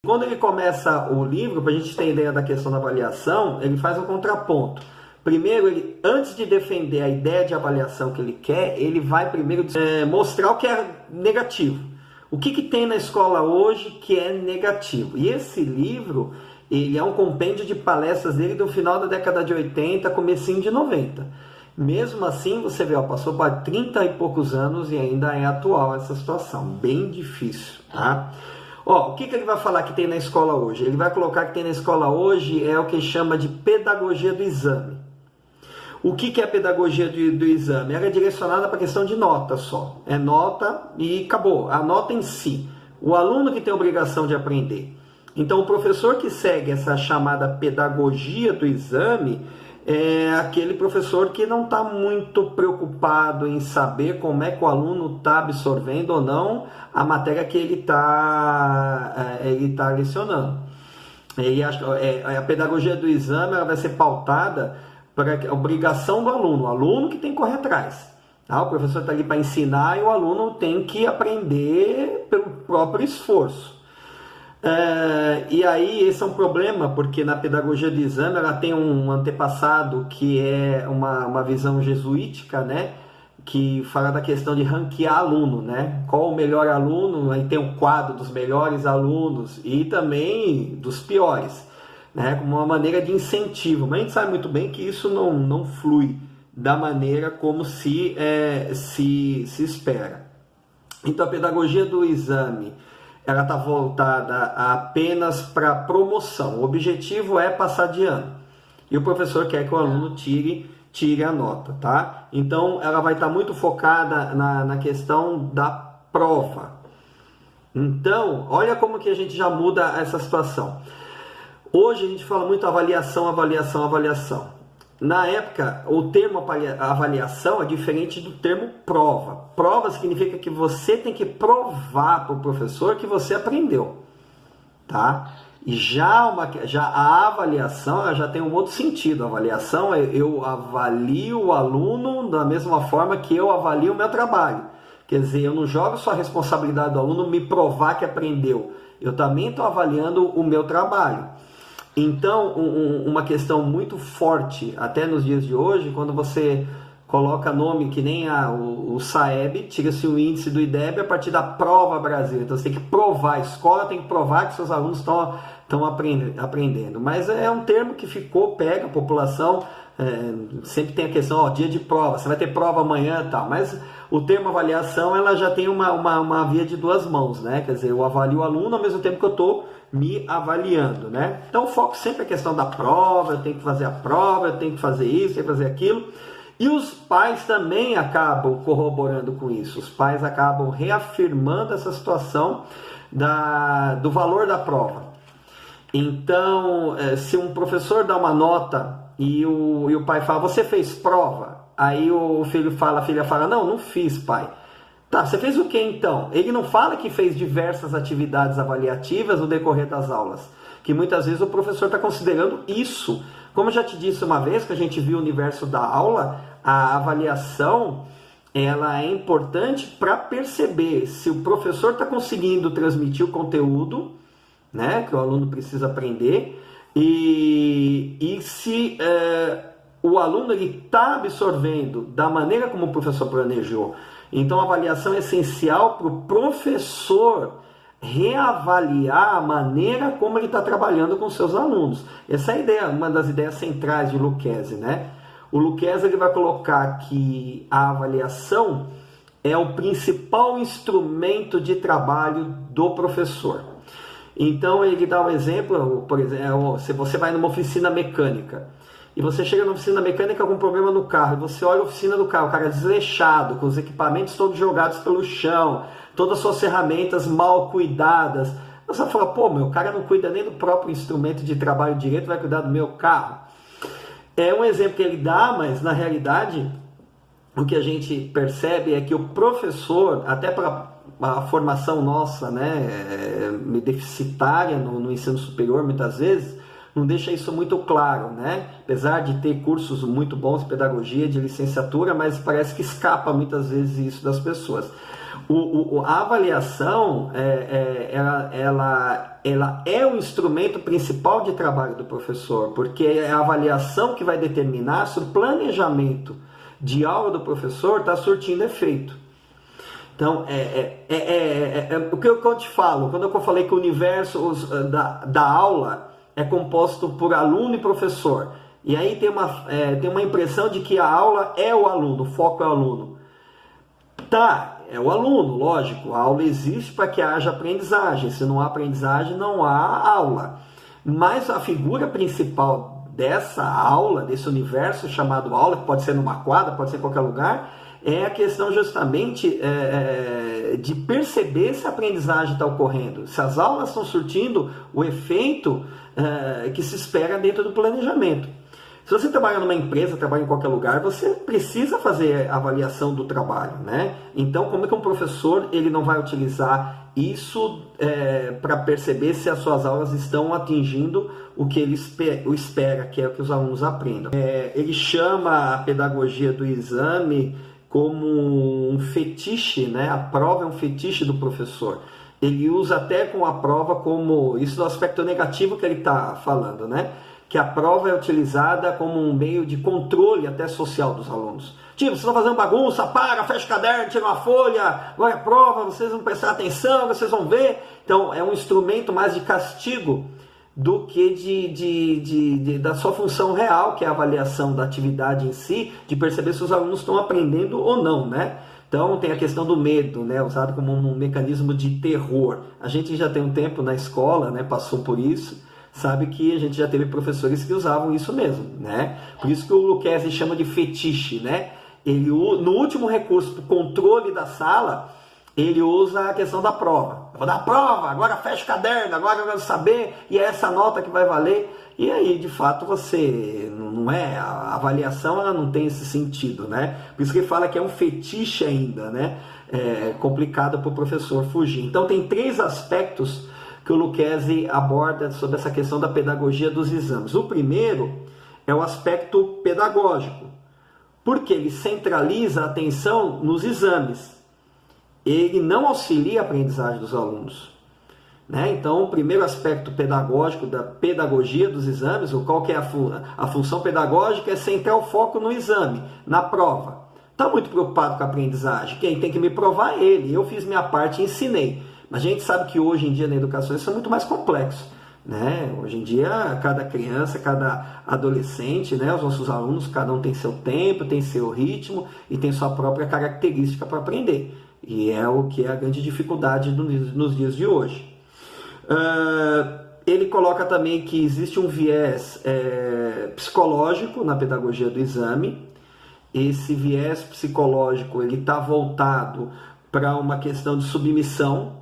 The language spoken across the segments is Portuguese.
Quando ele começa o livro, para a gente ter ideia da questão da avaliação, ele faz um contraponto. Primeiro, ele, antes de defender a ideia de avaliação que ele quer, ele vai primeiro mostrar o que é negativo. O que tem na escola hoje que é negativo. E esse livro, ele é um compêndio de palestras dele do final da década de 80, comecinho de 90. Mesmo assim, você vê, passou para 30 e poucos anos e ainda é atual essa situação. Bem difícil, tá? O que ele vai falar que tem na escola hoje? Ele vai colocar que tem na escola hoje é o que chama de pedagogia do exame. O que é a pedagogia do exame? Ela é direcionada para a questão de nota só. É nota e acabou. A nota em si. O aluno que tem a obrigação de aprender. Então, o professor que segue essa chamada pedagogia do exame é aquele professor que não está muito preocupado em saber como é que o aluno está absorvendo ou não a matéria que ele tá lecionando. E a pedagogia do exame ela vai ser pautada para a obrigação do aluno, o aluno que tem que correr atrás. Tá? O professor está ali para ensinar e o aluno tem que aprender pelo próprio esforço. E aí esse é um problema, porque na pedagogia do exame ela tem um antepassado que é uma visão jesuítica, né? Que fala da questão de ranquear aluno, né? Qual o melhor aluno, aí tem um quadro dos melhores alunos e também dos piores, né? Como uma maneira de incentivo, mas a gente sabe muito bem que isso não flui da maneira como se espera. Então a pedagogia do exame ela está voltada apenas para promoção. O objetivo é passar de ano. E o professor quer que o aluno tire a nota, tá? Então, ela vai estar muito focada na questão da prova. Então, olha como que a gente já muda essa situação. Hoje a gente fala muito avaliação, avaliação, avaliação. Na época, o termo avaliação é diferente do termo prova. Prova significa que você tem que provar para o professor que você aprendeu, tá? E já a avaliação ela já tem um outro sentido. A avaliação é eu avalio o aluno da mesma forma que eu avalio o meu trabalho. Quer dizer, eu não jogo só a responsabilidade do aluno me provar que aprendeu. Eu também estou avaliando o meu trabalho. Então, uma questão muito forte, até nos dias de hoje, quando você coloca nome que nem o SAEB, tira-se o índice do IDEB a partir da prova Brasil. Então, você tem que provar, a escola tem que provar que seus alunos estão aprendendo. Mas é um termo que pega a população, sempre tem a questão, dia de prova, você vai ter prova amanhã e tal. Mas o termo avaliação, ela já tem uma via de duas mãos, né? Quer dizer, eu avalio o aluno ao mesmo tempo que eu estou me avaliando, né? Então, o foco sempre é a questão da prova, eu tenho que fazer a prova, eu tenho que fazer isso, tenho que fazer aquilo. E os pais também acabam corroborando com isso. Os pais acabam reafirmando essa situação do valor da prova. Então, se um professor dá uma nota e o pai fala, você fez prova? Aí a filha fala, não fiz, pai. Tá, você fez o que então? Ele não fala que fez diversas atividades avaliativas no decorrer das aulas, que muitas vezes o professor está considerando isso. Como eu já te disse uma vez, que a gente viu o universo da aula, a avaliação ela é importante para perceber se o professor está conseguindo transmitir o conteúdo, né, que o aluno precisa aprender, e se o aluno está absorvendo da maneira como o professor planejou. Então, a avaliação é essencial para o professor reavaliar a maneira como ele está trabalhando com seus alunos. Essa é a ideia, uma das ideias centrais de Lucchesi, né? O Lucchesi ele vai colocar que a avaliação é o principal instrumento de trabalho do professor. Então, ele dá um exemplo, por exemplo, se você vai numa oficina mecânica, e você chega na oficina mecânica com um problema no carro, e você olha a oficina do carro, o cara é desleixado, com os equipamentos todos jogados pelo chão, todas as suas ferramentas mal cuidadas. Você vai falar, o cara não cuida nem do próprio instrumento de trabalho direito, vai cuidar do meu carro. É um exemplo que ele dá, mas na realidade, o que a gente percebe é que o professor, até para a formação nossa, né, deficitária no ensino superior, muitas vezes, não deixa isso muito claro, né? Apesar de ter cursos muito bons de pedagogia, de licenciatura, mas parece que escapa muitas vezes isso das pessoas. A avaliação, ela é o instrumento principal de trabalho do professor, porque é a avaliação que vai determinar se o planejamento de aula do professor está surtindo efeito. Então, o que eu te falo, quando eu falei que o universo da aula é composto por aluno e professor, e aí tem uma impressão de que a aula é o aluno, o foco é o aluno. Tá, é o aluno, lógico, a aula existe para que haja aprendizagem, se não há aprendizagem não há aula. Mas a figura principal dessa aula, desse universo chamado aula, que pode ser numa quadra, pode ser em qualquer lugar, é a questão justamente de perceber se a aprendizagem está ocorrendo, se as aulas estão surtindo o efeito que se espera dentro do planejamento. Se você trabalha numa empresa, trabalha em qualquer lugar, você precisa fazer a avaliação do trabalho, né? Então, como é que um professor ele não vai utilizar isso para perceber se as suas aulas estão atingindo o que ele espera, que é o que os alunos aprendam? Ele chama a pedagogia do exame como um fetiche, né? A prova é um fetiche do professor. Ele usa até com a prova como, isso no aspecto negativo que ele está falando, né? Que a prova é utilizada como um meio de controle até social dos alunos. Tipo, vocês estão fazendo bagunça, fecha o caderno, tira uma folha, agora é prova, vocês vão prestar atenção, vocês vão ver. Então, é um instrumento mais de castigo do que da sua função real, que é a avaliação da atividade em si, de perceber se os alunos estão aprendendo ou não, né? Então, tem a questão do medo, né, usado como um mecanismo de terror. A gente já tem um tempo na escola, né, passou por isso, sabe que a gente já teve professores que usavam isso mesmo, né? Por isso que o Lucchesi chama de fetiche, né? Ele, no último recurso para o controle da sala, ele usa a questão da prova. Eu vou dar a prova, agora fecha o caderno, agora eu quero saber, e é essa nota que vai valer. E aí, de fato, você não é, a avaliação ela não tem esse sentido, né? Por isso que ele fala que é um fetiche ainda, né? É complicado para o professor fugir. Então, tem 3 aspectos que o Lucchesi aborda sobre essa questão da pedagogia dos exames. O primeiro é o aspecto pedagógico, porque ele centraliza a atenção nos exames. Ele não auxilia a aprendizagem dos alunos, né? Então, o primeiro aspecto pedagógico da pedagogia dos exames, qual que é a função pedagógica, é centrar o foco no exame, na prova. Está muito preocupado com a aprendizagem, quem tem que me provar é ele. Eu fiz minha parte e ensinei. Mas a gente sabe que hoje em dia na educação isso é muito mais complexo, né? Hoje em dia cada criança, cada adolescente, né? Os nossos alunos, cada um tem seu tempo, tem seu ritmo e tem sua própria característica para aprender. E é o que é a grande dificuldade nos dias de hoje. Ele coloca também que existe um viés psicológico na pedagogia do exame. Esse viés psicológico ele está voltado para uma questão de submissão,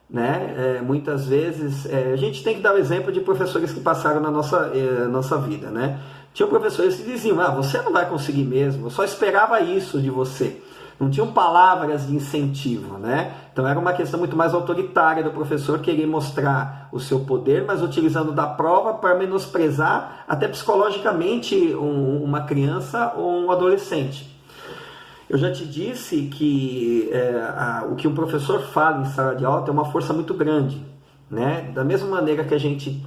né? Muitas vezes a gente tem que dar o exemplo de professores que passaram na nossa vida, né? Tinham professores que diziam, você não vai conseguir mesmo, eu só esperava isso de você. Não tinham palavras de incentivo, né? Então era uma questão muito mais autoritária do professor querer mostrar o seu poder, mas utilizando da prova para menosprezar até psicologicamente uma criança ou um adolescente. Eu já te disse que o que um professor fala em sala de aula tem uma força muito grande, né? Da mesma maneira que a gente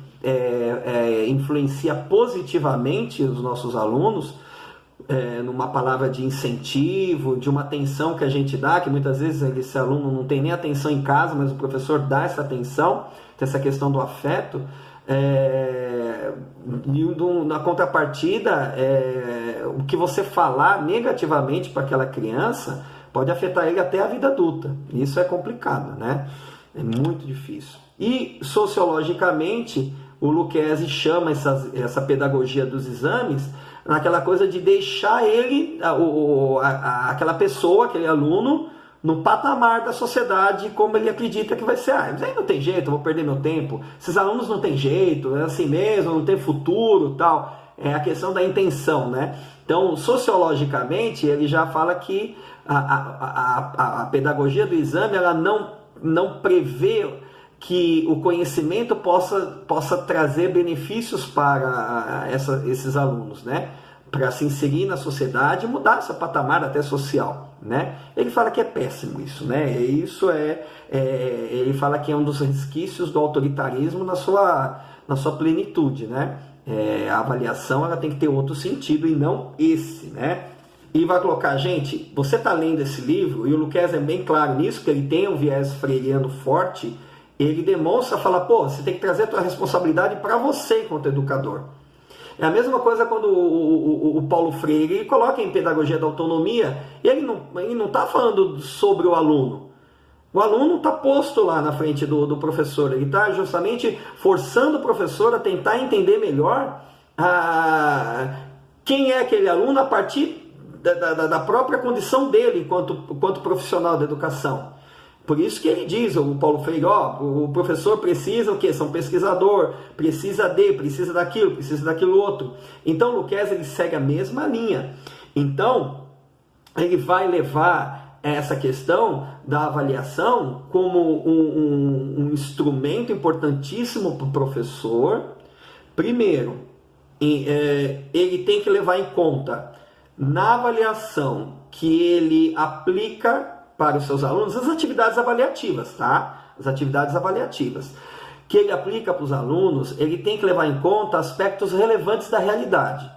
influencia positivamente os nossos alunos, numa palavra de incentivo, de uma atenção que a gente dá, que muitas vezes esse aluno não tem nem atenção em casa, mas o professor dá essa atenção, essa questão do afeto. Na contrapartida, o que você falar negativamente para aquela criança pode afetar ele até a vida adulta. Isso é complicado, né? É muito difícil. E sociologicamente, o Lucchesi chama essa pedagogia dos exames naquela coisa de deixar ele, aquela pessoa, aquele aluno, no patamar da sociedade como ele acredita que vai ser. Mas aí não tem jeito, eu vou perder meu tempo. Esses alunos não tem jeito, é assim mesmo, não tem futuro, tal. É a questão da intenção, né? Então, sociologicamente, ele já fala que a pedagogia do exame, ela não prevê que o conhecimento possa trazer benefícios para esses alunos, né? Para se inserir na sociedade e mudar esse patamar até social, né? Ele fala que é péssimo isso, né? Ele fala que é um dos resquícios do autoritarismo na sua plenitude, né? A avaliação ela tem que ter outro sentido e não esse, né? E vai colocar, gente, você está lendo esse livro, e o Lucchesi é bem claro nisso, que ele tem um viés freiriano forte, ele demonstra, fala, pô, você tem que trazer a tua responsabilidade para você enquanto educador. É a mesma coisa quando o Paulo Freire coloca em Pedagogia da Autonomia, ele não está falando sobre o aluno. O aluno está posto lá na frente do professor, ele está justamente forçando o professor a tentar entender melhor quem é aquele aluno a partir da própria condição dele enquanto profissional da educação. Por isso que ele diz, o Paulo Freire, o professor precisa o quê? Ser um pesquisador, precisa daquilo outro. Então o Lucchesi ele segue a mesma linha. Então ele vai levar essa questão da avaliação como um instrumento importantíssimo para o professor. Primeiro, ele tem que levar em conta na avaliação que ele aplica para os seus alunos as atividades avaliativas, tá? As atividades avaliativas que ele aplica para os alunos, ele tem que levar em conta aspectos relevantes da realidade.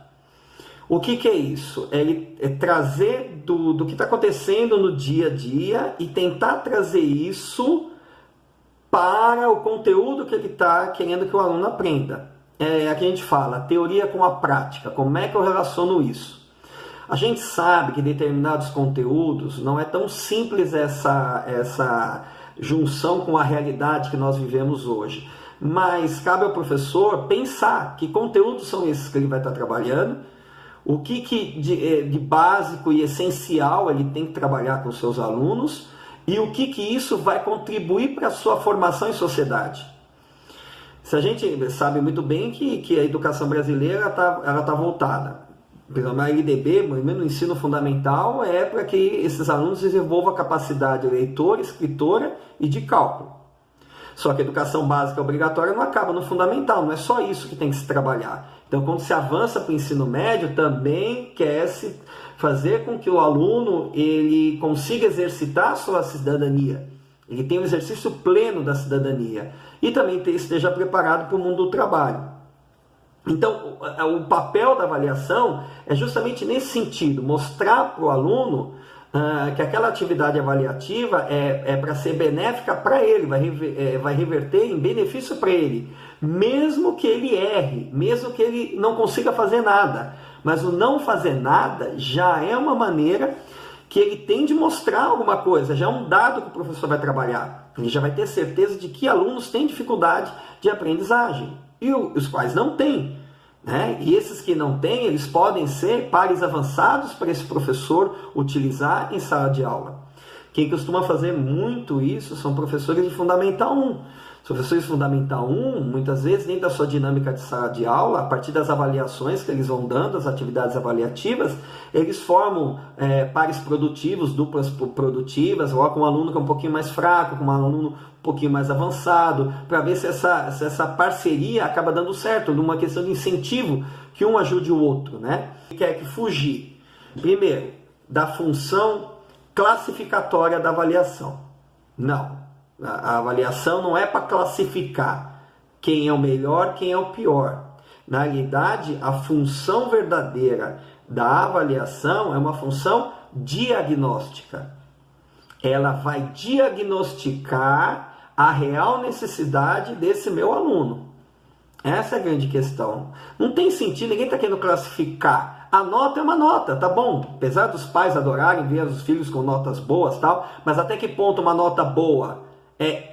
O que é isso? É trazer do que está acontecendo no dia a dia e tentar trazer isso para o conteúdo que ele está querendo que o aluno aprenda. Aqui a gente fala teoria com a prática. Como é que eu relaciono isso? A gente sabe que determinados conteúdos não é tão simples essa junção com a realidade que nós vivemos hoje. Mas cabe ao professor pensar que conteúdos são esses que ele vai estar trabalhando, o que de básico e essencial ele tem que trabalhar com os seus alunos e o que isso vai contribuir para a sua formação em sociedade. Se a gente sabe muito bem que a educação brasileira ela tá voltada. A LDB, no ensino fundamental, é para que esses alunos desenvolvam a capacidade leitora, escritora e de cálculo. Só que a educação básica obrigatória não acaba no fundamental, não é só isso que tem que se trabalhar. Então, quando se avança para o ensino médio, também quer-se fazer com que o aluno ele consiga exercitar a sua cidadania. Ele tenha um exercício pleno da cidadania. E também esteja preparado para o mundo do trabalho. Então, o papel da avaliação é justamente nesse sentido, mostrar para o aluno que aquela atividade avaliativa é para ser benéfica para ele, vai reverter em benefício para ele, mesmo que ele erre, mesmo que ele não consiga fazer nada. Mas o não fazer nada já é uma maneira que ele tem de mostrar alguma coisa, já é um dado que o professor vai trabalhar. Ele já vai ter certeza de que alunos têm dificuldade de aprendizagem. E os quais não têm, né? E esses que não têm, eles podem ser pares avançados para esse professor utilizar em sala de aula. Quem costuma fazer muito isso são professores de Fundamental 1. Os professores de Fundamental 1, muitas vezes, dentro da sua dinâmica de sala de aula, a partir das avaliações que eles vão dando, as atividades avaliativas, eles formam pares produtivos, duplas produtivas, ou com um aluno que é um pouquinho mais fraco, com um aluno um pouquinho mais avançado, para ver se essa parceria acaba dando certo, numa questão de incentivo, que um ajude o outro, né? Quer que fugir, primeiro, da função classificatória da avaliação. Não. A avaliação não é para classificar quem é o melhor, quem é o pior. Na realidade, a função verdadeira da avaliação é uma função diagnóstica. Ela vai diagnosticar a real necessidade desse meu aluno. Essa é a grande questão. Não tem sentido, ninguém está querendo classificar. A nota é uma nota, tá bom? Apesar dos pais adorarem ver os filhos com notas boas, tal, mas até que ponto uma nota boa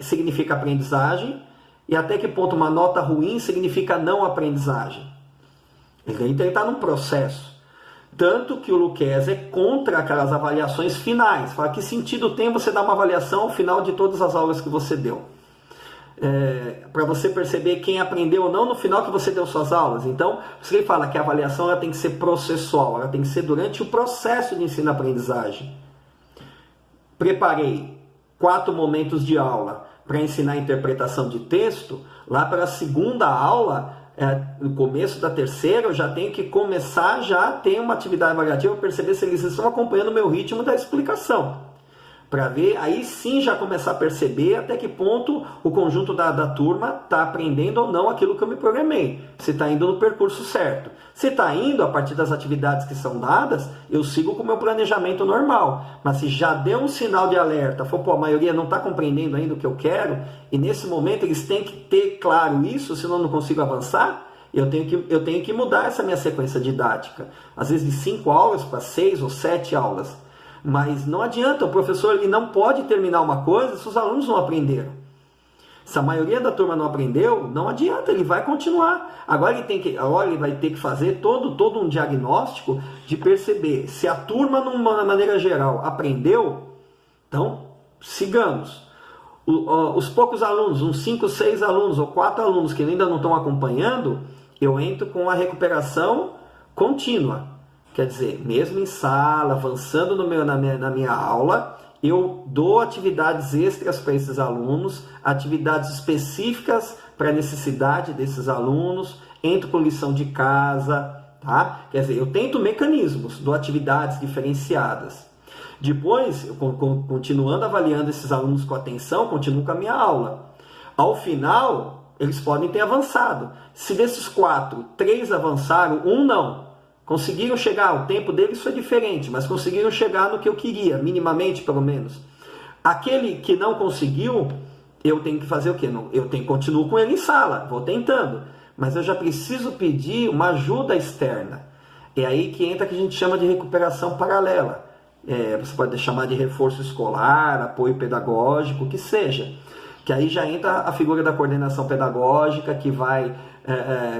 significa aprendizagem e até que ponto uma nota ruim significa não aprendizagem. Então ele está num processo. Tanto que o Lucchesi é contra aquelas avaliações finais. Fala, que sentido tem você dar uma avaliação ao final de todas as aulas que você deu? Para você perceber quem aprendeu ou não no final que você deu suas aulas. Então, você fala que a avaliação ela tem que ser processual, ela tem que ser durante o processo de ensino-aprendizagem. Preparei 4 momentos de aula para ensinar a interpretação de texto. Lá para a segunda aula, no começo da terceira, eu já tenho que começar já a ter uma atividade avaliativa para perceber se eles estão acompanhando o meu ritmo da explicação. Para ver, aí sim já começar a perceber até que ponto o conjunto da turma está aprendendo ou não aquilo que eu me programei. Se está indo no percurso certo. Se está indo a partir das atividades que são dadas, eu sigo com o meu planejamento normal. Mas se já deu um sinal de alerta, a maioria não está compreendendo ainda o que eu quero, e nesse momento eles têm que ter claro isso, senão eu não consigo avançar, eu tenho que mudar essa minha sequência didática. Às vezes de 5 aulas para 6 ou 7 aulas. Mas não adianta, o professor ele não pode terminar uma coisa se os alunos não aprenderam. Se a maioria da turma não aprendeu, não adianta, ele vai continuar. Agora ele vai ter que fazer todo um diagnóstico de perceber se a turma, de uma maneira geral, aprendeu, então sigamos. Os poucos alunos, uns 5, 6 alunos ou 4 alunos que ainda não estão acompanhando, eu entro com a recuperação contínua. Quer dizer, mesmo em sala, avançando na minha aula, eu dou atividades extras para esses alunos, atividades específicas para a necessidade desses alunos, entro com lição de casa, tá? Quer dizer, eu tento mecanismos, dou atividades diferenciadas. Depois, eu, continuando avaliando esses alunos com atenção, continuo com a minha aula. Ao final, eles podem ter avançado. Se desses 4, 3 avançaram, 1 não. Conseguiram chegar, o tempo deles foi diferente, mas conseguiram chegar no que eu queria, minimamente pelo menos. Aquele que não conseguiu, eu tenho que fazer o quê? Continuo com ele em sala, vou tentando, mas eu já preciso pedir uma ajuda externa. É aí que entra o que a gente chama de recuperação paralela. Você pode chamar de reforço escolar, apoio pedagógico, o que seja. Que aí já entra a figura da coordenação pedagógica, que vai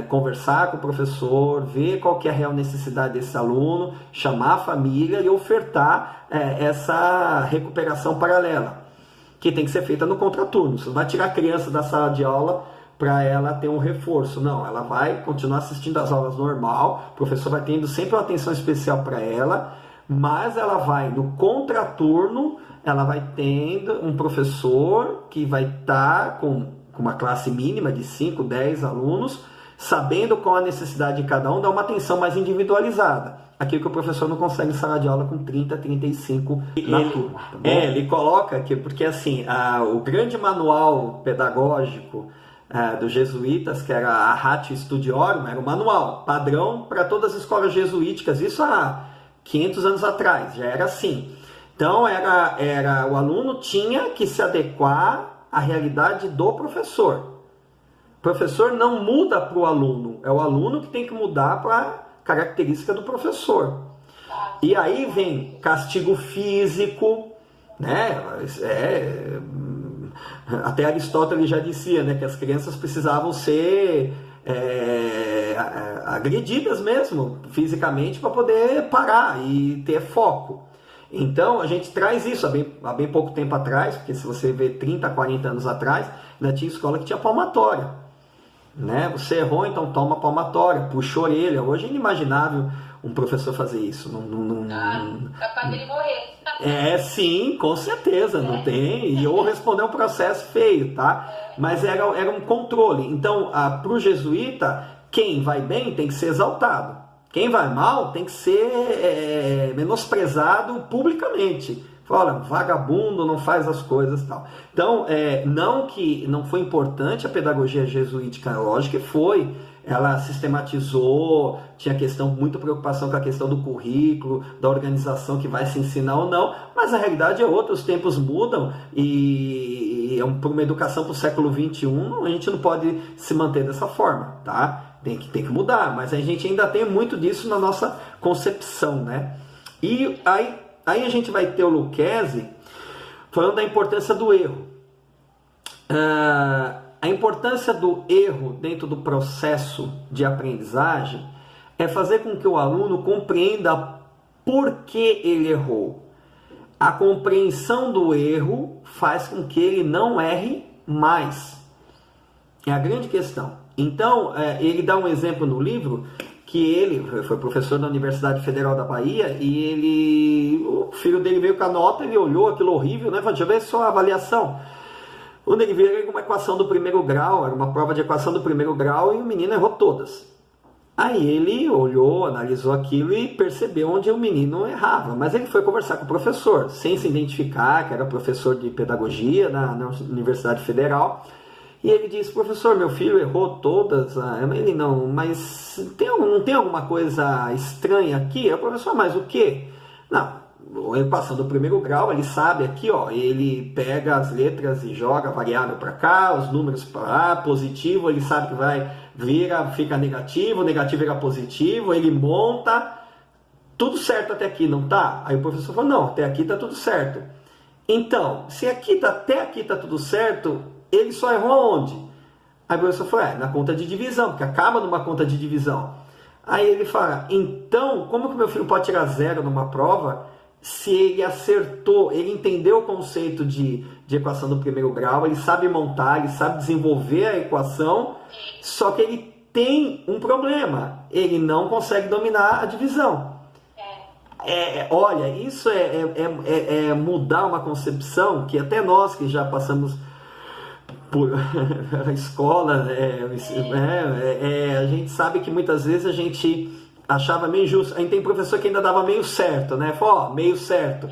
conversar com o professor, ver qual que é a real necessidade desse aluno, chamar a família e ofertar essa recuperação paralela, que tem que ser feita no contraturno. Você não vai tirar a criança da sala de aula para ela ter um reforço, não, ela vai continuar assistindo às aulas normal, o professor vai tendo sempre uma atenção especial para ela, mas ela vai no contraturno, ela vai tendo um professor que vai estar com uma classe mínima de 5, 10 alunos, sabendo qual a necessidade de cada um, dá uma atenção mais individualizada. Aquilo que o professor não consegue em sala de aula com 30, 35 na turma. Tá bom? Ele coloca aqui, porque assim, o grande manual pedagógico dos jesuítas, que era a Ratio Studiorum, era o manual padrão para todas as escolas jesuíticas, isso há 500 anos atrás, já era assim. Então, o aluno tinha que se adequar à realidade do professor. O professor não muda para o aluno, é o aluno que tem que mudar para a característica do professor. E aí vem castigo físico, né? Até Aristóteles já dizia, né, que as crianças precisavam ser agredidas mesmo, fisicamente, para poder parar e ter foco. Então, a gente traz isso há bem pouco tempo atrás, porque se você vê 30, 40 anos atrás, ainda tinha escola que tinha palmatória. Né? Você errou, então toma palmatória, puxa a orelha. Hoje é inimaginável um professor fazer isso. Capaz dele morrer. Sim, com certeza, não tem. Ou responder um processo feio, tá? Mas era um controle. Então, para o jesuíta, quem vai bem tem que ser exaltado. Quem vai mal tem que ser menosprezado publicamente. Fala, olha, vagabundo, não faz as coisas e tal. Então, não que não foi importante a pedagogia jesuítica, lógico que foi. Ela sistematizou, tinha muita preocupação com a questão do currículo, da organização que vai se ensinar ou não, mas a realidade é outra, os tempos mudam e para uma educação para o século XXI, a gente não pode se manter dessa forma, tá? Tem que mudar, mas a gente ainda tem muito disso na nossa concepção, né? E aí a gente vai ter o Lucchesi falando da importância do erro. A importância do erro dentro do processo de aprendizagem é fazer com que o aluno compreenda por que ele errou. A compreensão do erro faz com que ele não erre mais. É a grande questão. Então, ele dá um exemplo no livro que ele foi professor da Universidade Federal da Bahia e o filho dele veio com a nota, ele olhou aquilo horrível, né? Falou, deixa eu ver só a avaliação. O deriveiro era uma equação do primeiro grau, era uma prova de equação do primeiro grau e o menino errou todas. Aí ele olhou, analisou aquilo e percebeu onde o menino errava. Mas ele foi conversar com o professor, sem se identificar, que era professor de pedagogia na Universidade Federal. E ele disse, professor, meu filho errou todas. Ele, não, mas não tem alguma coisa estranha aqui? O professor, mas o quê? Não. Ele passando o primeiro grau, ele sabe aqui, ó, ele pega as letras e joga a variável para cá, os números para lá, positivo, ele sabe que vai, fica negativo vira positivo, ele monta, tudo certo até aqui, não tá? Aí o professor falou, não, até aqui tá tudo certo. Então, se até aqui tá tudo certo, ele só errou onde? Aí o professor falou, na conta de divisão, porque acaba numa conta de divisão. Aí ele fala, então, como que meu filho pode tirar 0 numa prova se ele acertou, ele entendeu o conceito de equação do primeiro grau, ele sabe montar, ele sabe desenvolver a equação, só que ele tem um problema, ele não consegue dominar a divisão. Olha, isso é mudar uma concepção que até nós que já passamos por a escola, a gente sabe que muitas vezes a gente achava meio justo. A gente tem professor que ainda dava meio certo, né? Falou, meio certo.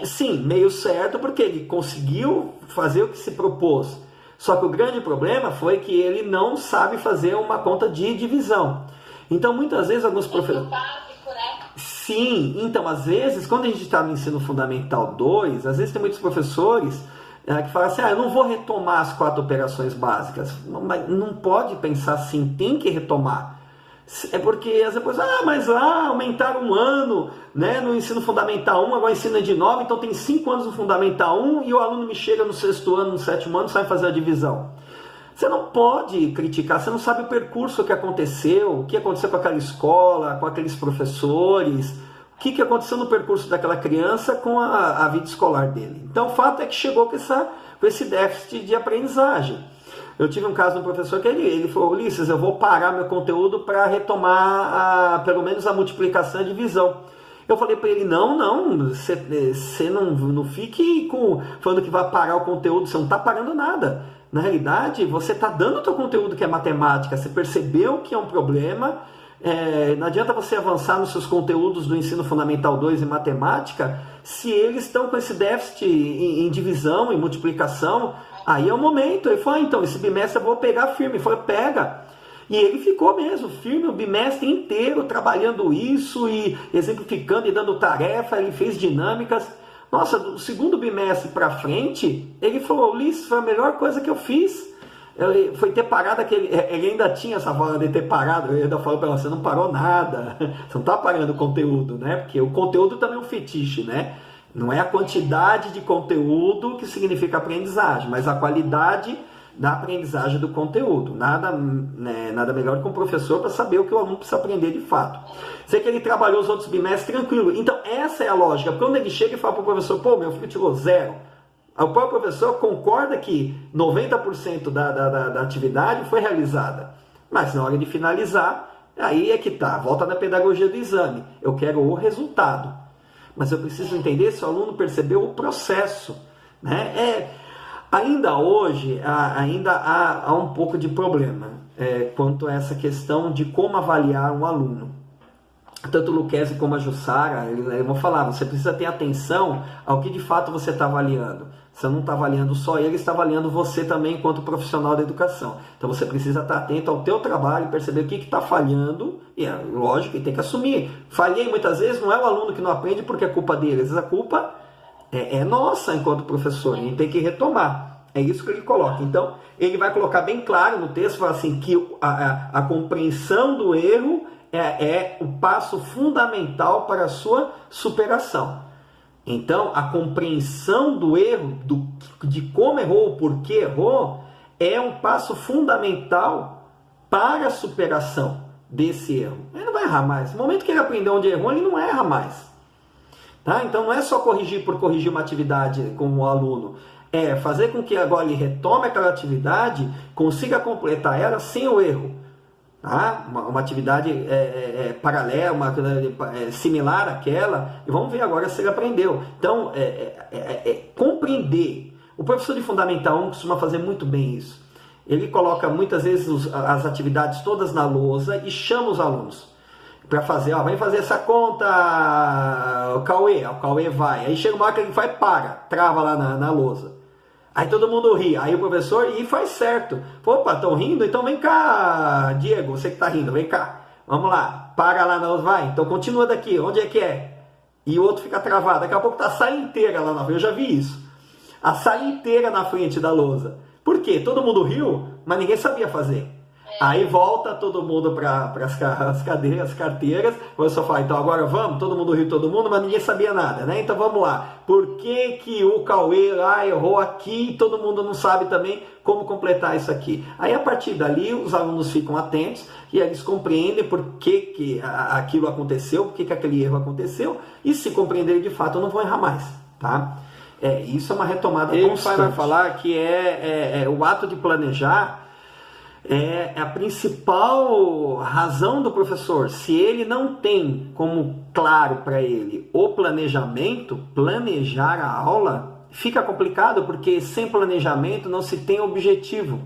Sim, meio certo, porque ele conseguiu fazer o que se propôs. Só que o grande problema foi que ele não sabe fazer uma conta de divisão. Então, muitas vezes, alguns professores... básico, né? Sim, então, às vezes, quando a gente está no ensino fundamental 2, às vezes tem muitos professores que falam assim, eu não vou retomar as 4 operações básicas. Mas não pode pensar assim, tem que retomar. É porque as pessoas, mas lá aumentaram um ano, né, no ensino fundamental 1, agora ensina de 9, então tem 5 anos no fundamental 1 e o aluno me chega no 6º ano, no 7º ano, sabe fazer a divisão. Você não pode criticar, você não sabe o percurso que aconteceu, o que aconteceu com aquela escola, com aqueles professores, o que aconteceu no percurso daquela criança com a vida escolar dele. Então o fato é que chegou com esse déficit de aprendizagem. Eu tive um caso de um professor que ele falou, Ulisses, eu vou parar meu conteúdo para retomar pelo menos a multiplicação e divisão. Eu falei para ele, não, você não fique falando que vai parar o conteúdo, você não está parando nada. Na realidade, você está dando o teu conteúdo que é matemática, você percebeu que é um problema, não adianta você avançar nos seus conteúdos do ensino fundamental 2 em matemática, se eles estão com esse déficit em divisão, em multiplicação. Aí é o momento. Ele falou, então, esse bimestre eu vou pegar firme. Ele falou, pega. E ele ficou mesmo firme o bimestre inteiro, trabalhando isso e exemplificando e dando tarefa. Ele fez dinâmicas. Nossa, do segundo bimestre para frente, ele falou, Ulisses, foi a melhor coisa que eu fiz. Foi ter parado ele ainda tinha essa forma de ter parado. Eu ainda falo para ela, você não parou nada. Você não está parando o conteúdo, né? Porque o conteúdo também é um fetiche, né? Não é a quantidade de conteúdo que significa aprendizagem, mas a qualidade da aprendizagem do conteúdo. Nada melhor que um professor para saber o que o aluno precisa aprender de fato. Sei que ele trabalhou os outros bimestres tranquilo. Então, essa é a lógica. Quando ele chega e fala para o professor, meu filho tirou 0. O próprio professor concorda que 90% da atividade foi realizada. Mas na hora de finalizar, aí é que tá. Volta na pedagogia do exame. Eu quero o resultado. Mas eu preciso entender se o aluno percebeu o processo, né? Ainda hoje, ainda há um pouco de problema quanto a essa questão de como avaliar um aluno. Tanto o Luquezzi como a Jussara, eles vão falar, você precisa ter atenção ao que de fato você está avaliando. Você não está avaliando só ele, está avaliando você também enquanto profissional da educação. Então você precisa estar atento ao teu trabalho, perceber o que está falhando, e lógico, tem que assumir. Falhei muitas vezes, não é o aluno que não aprende porque é culpa dele, às vezes a culpa é nossa enquanto professor, a gente tem que retomar. É isso que ele coloca. Então, ele vai colocar bem claro no texto, fala assim, que a compreensão do erro é o passo fundamental para a sua superação. Então, a compreensão do erro, de como errou, por que errou, é um passo fundamental para a superação desse erro. Ele não vai errar mais. No momento que ele aprendeu onde errou, ele não erra mais. Tá? Então, não é só corrigir por corrigir uma atividade com o aluno. É fazer com que agora ele retome aquela atividade, consiga completar ela sem o erro. Tá? Uma atividade paralela, similar àquela, e vamos ver agora se ele aprendeu. Então, compreender O professor de Fundamental 1 costuma fazer muito bem isso. Ele coloca muitas vezes as atividades todas na lousa e chama os alunos para fazer, vem fazer essa conta, o Cauê vai. Aí chega uma hora que ele vai, trava lá na lousa. Aí todo mundo ri, aí o professor, e faz certo. Opa, estão rindo? Então vem cá, Diego, você que está rindo, vem cá. Vamos lá, para lá na lousa, vai. Então continua daqui, onde é que é? E o outro fica travado. Daqui a pouco tá a sala inteira lá na frente, eu já vi isso. A sala inteira na frente da lousa. Por quê? Todo mundo riu, mas ninguém sabia fazer. Aí volta todo mundo para as cadeiras, as carteiras, o professor fala, então agora vamos, todo mundo riu, todo mundo, mas ninguém sabia nada, né? Então vamos lá, por que o Cauê lá errou aqui e todo mundo não sabe também como completar isso aqui? Aí a partir dali os alunos ficam atentos e eles compreendem por que aquilo aconteceu, por que aquele erro aconteceu, e se compreenderem de fato não vão errar mais, tá? Isso é uma retomada constante. Ele vai falar que o ato de planejar é a principal razão do professor. Se ele não tem como claro para ele o planejamento, planejar a aula, fica complicado, porque sem planejamento não se tem objetivo,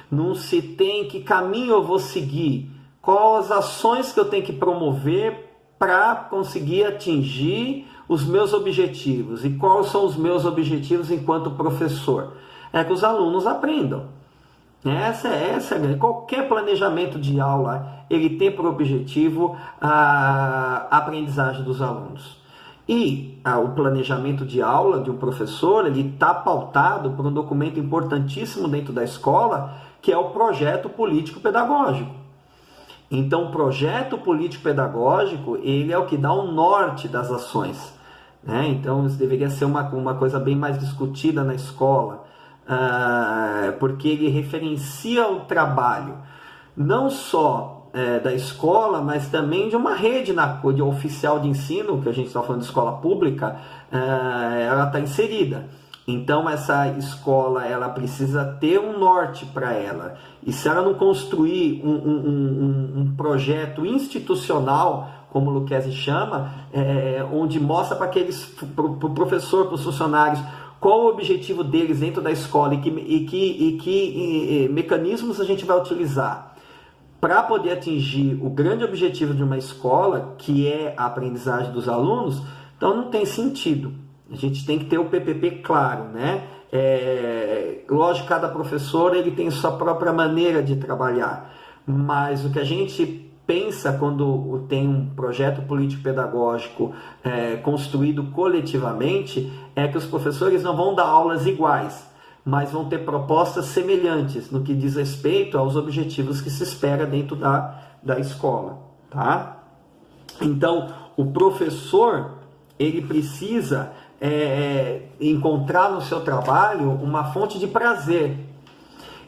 não se tem que caminho eu vou seguir, quais as ações que eu tenho que promover para conseguir atingir os meus objetivos. E quais são os meus objetivos enquanto professor? É que os alunos aprendam. Essa é qualquer planejamento de aula, ele tem por objetivo a aprendizagem dos alunos. E o planejamento de aula de um professor, ele está pautado por um documento importantíssimo dentro da escola, que é o projeto político-pedagógico. Então, o projeto político-pedagógico, ele é o que dá o norte das ações, né? Então, isso deveria ser uma coisa bem mais discutida na escola. Porque ele referencia o trabalho não só da escola, mas também de uma rede de oficial de ensino, que a gente está falando de escola pública, ela está inserida. Então essa escola ela precisa ter um norte para ela, e se ela não construir um projeto institucional, como o Lucchesi chama, onde mostra para o professor, para os funcionários, qual o objetivo deles dentro da escola e que mecanismos a gente vai utilizar para poder atingir o grande objetivo de uma escola, que é a aprendizagem dos alunos, então não tem sentido. A gente tem que ter o PPP claro, né? Lógico, cada professor ele tem sua própria maneira de trabalhar, mas o que a gente pensa quando tem um projeto político-pedagógico construído coletivamente é que os professores não vão dar aulas iguais, mas vão ter propostas semelhantes no que diz respeito aos objetivos que se espera dentro da escola, tá? Então, o professor ele precisa encontrar no seu trabalho uma fonte de prazer.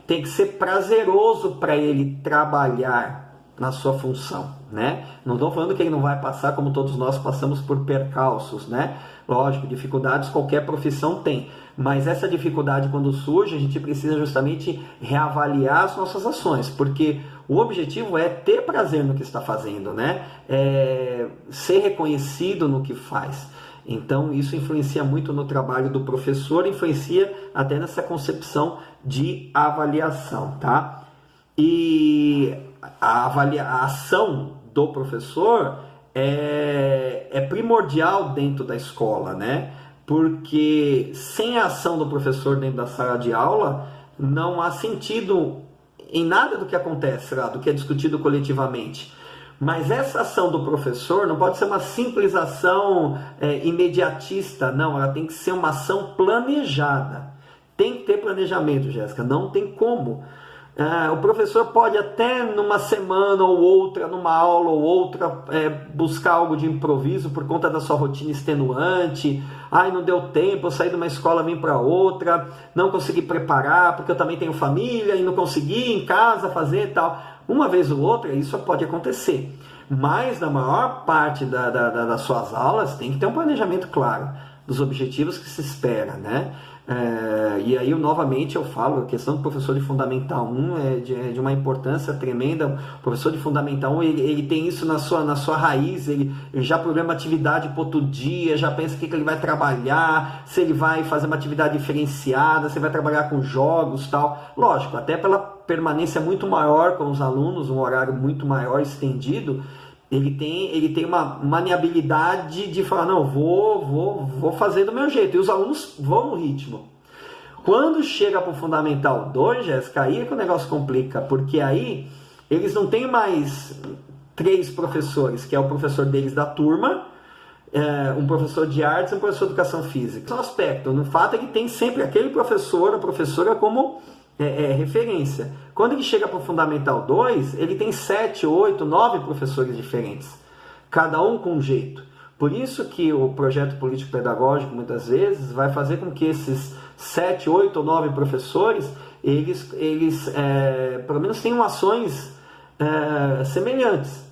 Tem que ser prazeroso para ele trabalhar na sua função, né? Não estou falando que ele não vai passar, como todos nós passamos, por percalços, né? Lógico, dificuldades qualquer profissão tem, mas essa dificuldade quando surge, a gente precisa justamente reavaliar as nossas ações, porque o objetivo é ter prazer no que está fazendo, né? Ser reconhecido no que faz. Então isso influencia muito no trabalho do professor, influencia até nessa concepção de avaliação, tá? E a ação do professor é primordial dentro da escola, né? Porque sem a ação do professor dentro da sala de aula, não há sentido em nada do que acontece lá, do que é discutido coletivamente. Mas essa ação do professor não pode ser uma simples ação imediatista, não, ela tem que ser uma ação planejada. Tem que ter planejamento, Jéssica, não tem como. O professor pode até numa semana ou outra, numa aula ou outra, buscar algo de improviso por conta da sua rotina extenuante. Não deu tempo, eu saí de uma escola, vim para outra, não consegui preparar porque eu também tenho família e não consegui em casa fazer e tal. Uma vez ou outra isso pode acontecer, mas na maior parte das suas aulas tem que ter um planejamento claro dos objetivos que se espera, né? E aí, novamente, eu falo, a questão do professor de Fundamental 1 é de uma importância tremenda. O professor de Fundamental 1, ele tem isso na sua raiz, ele já programa atividade para outro dia, já pensa o que ele vai trabalhar, se ele vai fazer uma atividade diferenciada, se ele vai trabalhar com jogos, tal. Lógico, até pela permanência muito maior com os alunos, um horário muito maior, estendido, ele tem uma maniabilidade de falar, não, vou fazer do meu jeito. E os alunos vão no ritmo. Quando chega para o Fundamental 2, Jéssica, aí é que o negócio complica, porque aí eles não têm mais 3 professores, que é o professor deles da turma, um professor de artes e um professor de educação física. Esse é um aspecto. No fato é que tem sempre aquele professor ou professora como referência. Quando ele chega para o Fundamental 2, ele tem 7, 8, 9 professores diferentes, cada um com um jeito. Por isso que o projeto político-pedagógico, muitas vezes, vai fazer com que esses 7, 8 ou 9 professores, eles pelo menos tenham ações semelhantes,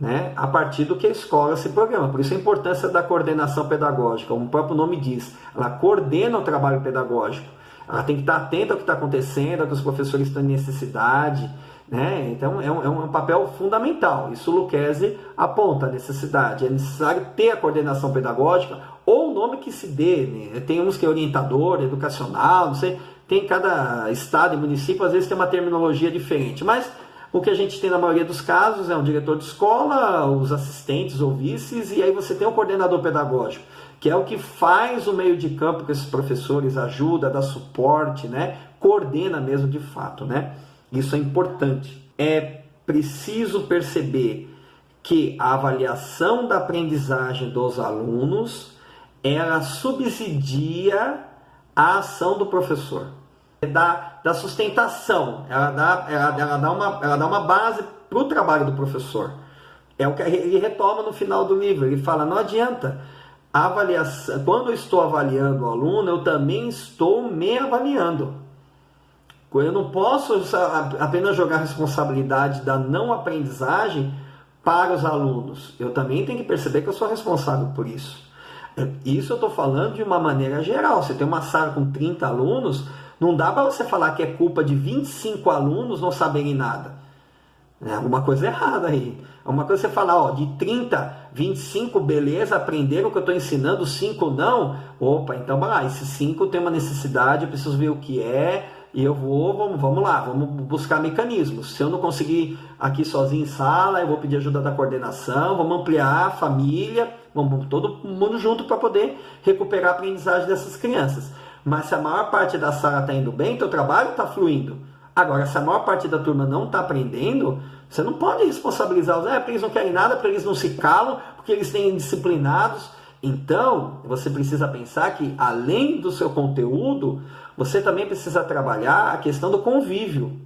né, a partir do que a escola se programa. Por isso a importância da coordenação pedagógica, como o próprio nome diz, ela coordena o trabalho pedagógico. Ela tem que estar atenta ao que está acontecendo, ao que os professores estão em necessidade, né? Então é um papel fundamental. Isso o Lucchesi aponta a necessidade. É necessário ter a coordenação pedagógica, ou o nome que se dê, né? Tem uns que é orientador, educacional, não sei. Tem cada estado e município, às vezes tem uma terminologia diferente. Mas o que a gente tem na maioria dos casos é um diretor de escola, os assistentes ou vices, e aí você tem um coordenador pedagógico, que é o que faz o meio de campo com esses professores, ajuda, dá suporte, né? Coordena mesmo de fato, né? Isso é importante. É preciso perceber que a avaliação da aprendizagem dos alunos, ela subsidia a ação do professor. Da sustentação, ela dá uma base para o trabalho do professor. É o que ele retoma no final do livro. Ele fala, não adianta. A avaliação, quando eu estou avaliando o aluno, eu também estou me avaliando. Eu não posso apenas jogar a responsabilidade da não aprendizagem para os alunos. Eu também tenho que perceber que eu sou responsável por isso. Isso eu estou falando de uma maneira geral. Você tem uma sala com 30 alunos, não dá para você falar que é culpa de 25 alunos não saberem nada. É alguma coisa errada aí. Uma coisa é você falar, de 30, 25, beleza, aprenderam o que eu estou ensinando, 5 não. Opa, então vai lá, esses 5 tem uma necessidade, eu preciso ver o que é, e eu vamos lá, vamos buscar mecanismos. Se eu não conseguir aqui sozinho em sala, eu vou pedir ajuda da coordenação, vamos ampliar a família, vamos todo mundo junto para poder recuperar a aprendizagem dessas crianças. Mas se a maior parte da sala está indo bem, teu trabalho está fluindo. Agora, se a maior parte da turma não está aprendendo, você não pode responsabilizar os porque eles não querem nada, porque eles não se calam, porque eles têm indisciplinados. Então, você precisa pensar que, além do seu conteúdo, você também precisa trabalhar a questão do convívio.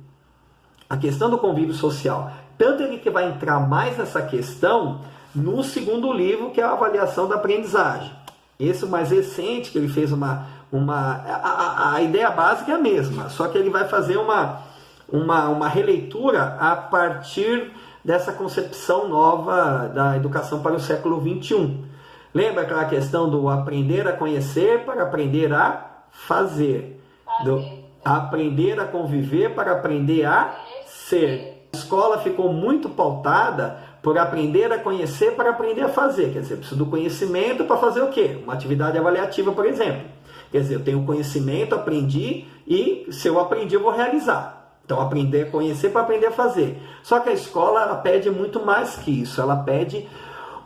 A questão do convívio social. Tanto ele que vai entrar mais nessa questão no segundo livro, que é a avaliação da aprendizagem. Esse mais recente, que ele fez a ideia básica é a mesma, só que ele vai fazer uma releitura a partir dessa concepção nova da educação para o século XXI. Lembra aquela questão do aprender a conhecer para aprender a fazer, do aprender a conviver para aprender a ser. A escola ficou muito pautada por aprender a conhecer para aprender a fazer. Quer dizer, eu preciso do conhecimento para fazer o quê? Uma atividade avaliativa, por exemplo. Quer dizer, eu tenho conhecimento, aprendi, e se eu aprendi, eu vou realizar. Então, aprender a conhecer para aprender a fazer. Só que a escola, ela pede muito mais que isso. Ela pede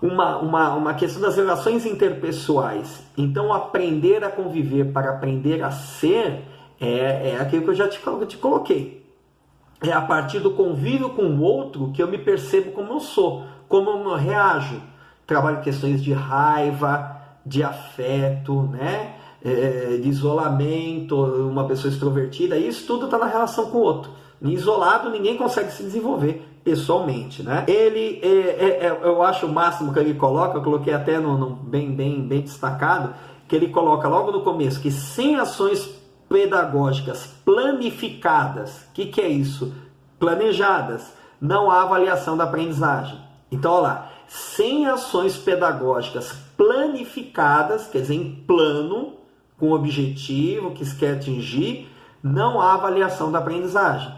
uma questão das relações interpessoais. Então, aprender a conviver para aprender a ser é aquilo que eu já te coloquei. É a partir do convívio com o outro que eu me percebo como eu sou, como eu reajo. Trabalho questões de raiva, de afeto, né? De isolamento, uma pessoa extrovertida, isso tudo está na relação com o outro. Isolado, ninguém consegue se desenvolver pessoalmente, né? Ele, eu acho o máximo que ele coloca, eu coloquei até bem destacado, que ele coloca logo no começo, que sem ações pedagógicas planificadas, o que é isso? Planejadas, não há avaliação da aprendizagem. Então, olha lá, sem ações pedagógicas planificadas, quer dizer, em plano, com o objetivo que se quer atingir, não há avaliação da aprendizagem.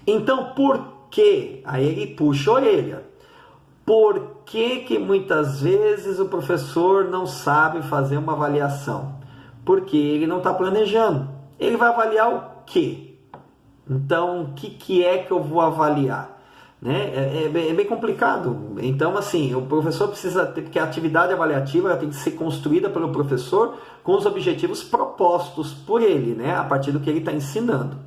Então, por que? Aí ele puxa a orelha. Por que muitas vezes o professor não sabe fazer uma avaliação? Porque ele não está planejando. Ele vai avaliar o quê? Então, o que é que eu vou avaliar? Né? É bem complicado. Então, assim, o professor precisa ter, porque a atividade avaliativa ela tem que ser construída pelo professor com os objetivos propostos por ele, né? A partir do que ele está ensinando.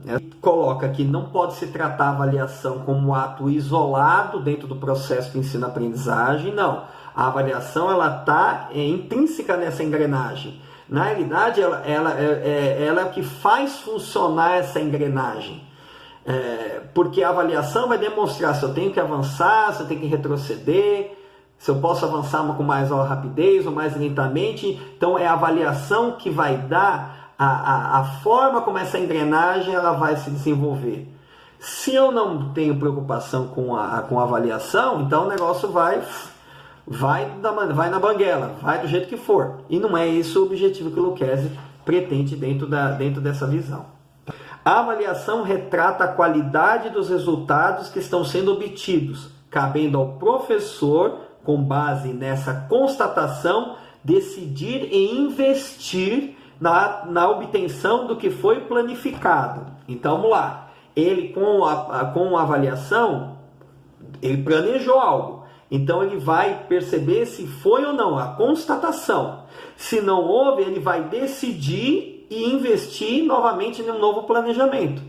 Coloca que não pode se tratar a avaliação como um ato isolado dentro do processo de ensino-aprendizagem, não. A avaliação ela está intrínseca nessa engrenagem. Na realidade, ela é o que faz funcionar essa engrenagem. Porque a avaliação vai demonstrar se eu tenho que avançar, se eu tenho que retroceder, se eu posso avançar com mais rapidez ou mais lentamente. Então é a avaliação que vai dar a forma como essa engrenagem ela vai se desenvolver. Se eu não tenho preocupação com a avaliação, então o negócio vai na banguela, vai do jeito que for. E não é esse o objetivo que o Lucchesi pretende dentro dessa visão. A avaliação retrata a qualidade dos resultados que estão sendo obtidos, cabendo ao professor, com base nessa constatação, decidir e investir na obtenção do que foi planificado. Então, vamos lá. Ele, com a avaliação, ele planejou algo. Então, ele vai perceber se foi ou não a constatação. Se não houve, ele vai decidir e investir novamente em um novo planejamento.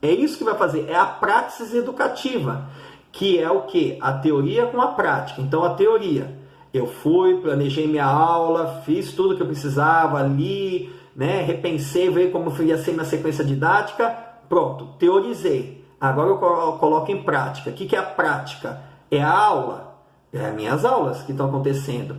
É isso que vai fazer. É a praxis educativa, que é o que? A teoria com a prática. Então, a teoria. Eu fui, planejei minha aula, fiz tudo que eu precisava, li, né, repensei, veio como ia ser minha sequência didática. Pronto, teorizei. Agora eu coloco em prática. O que é a prática? É a aula. É as minhas aulas que estão acontecendo.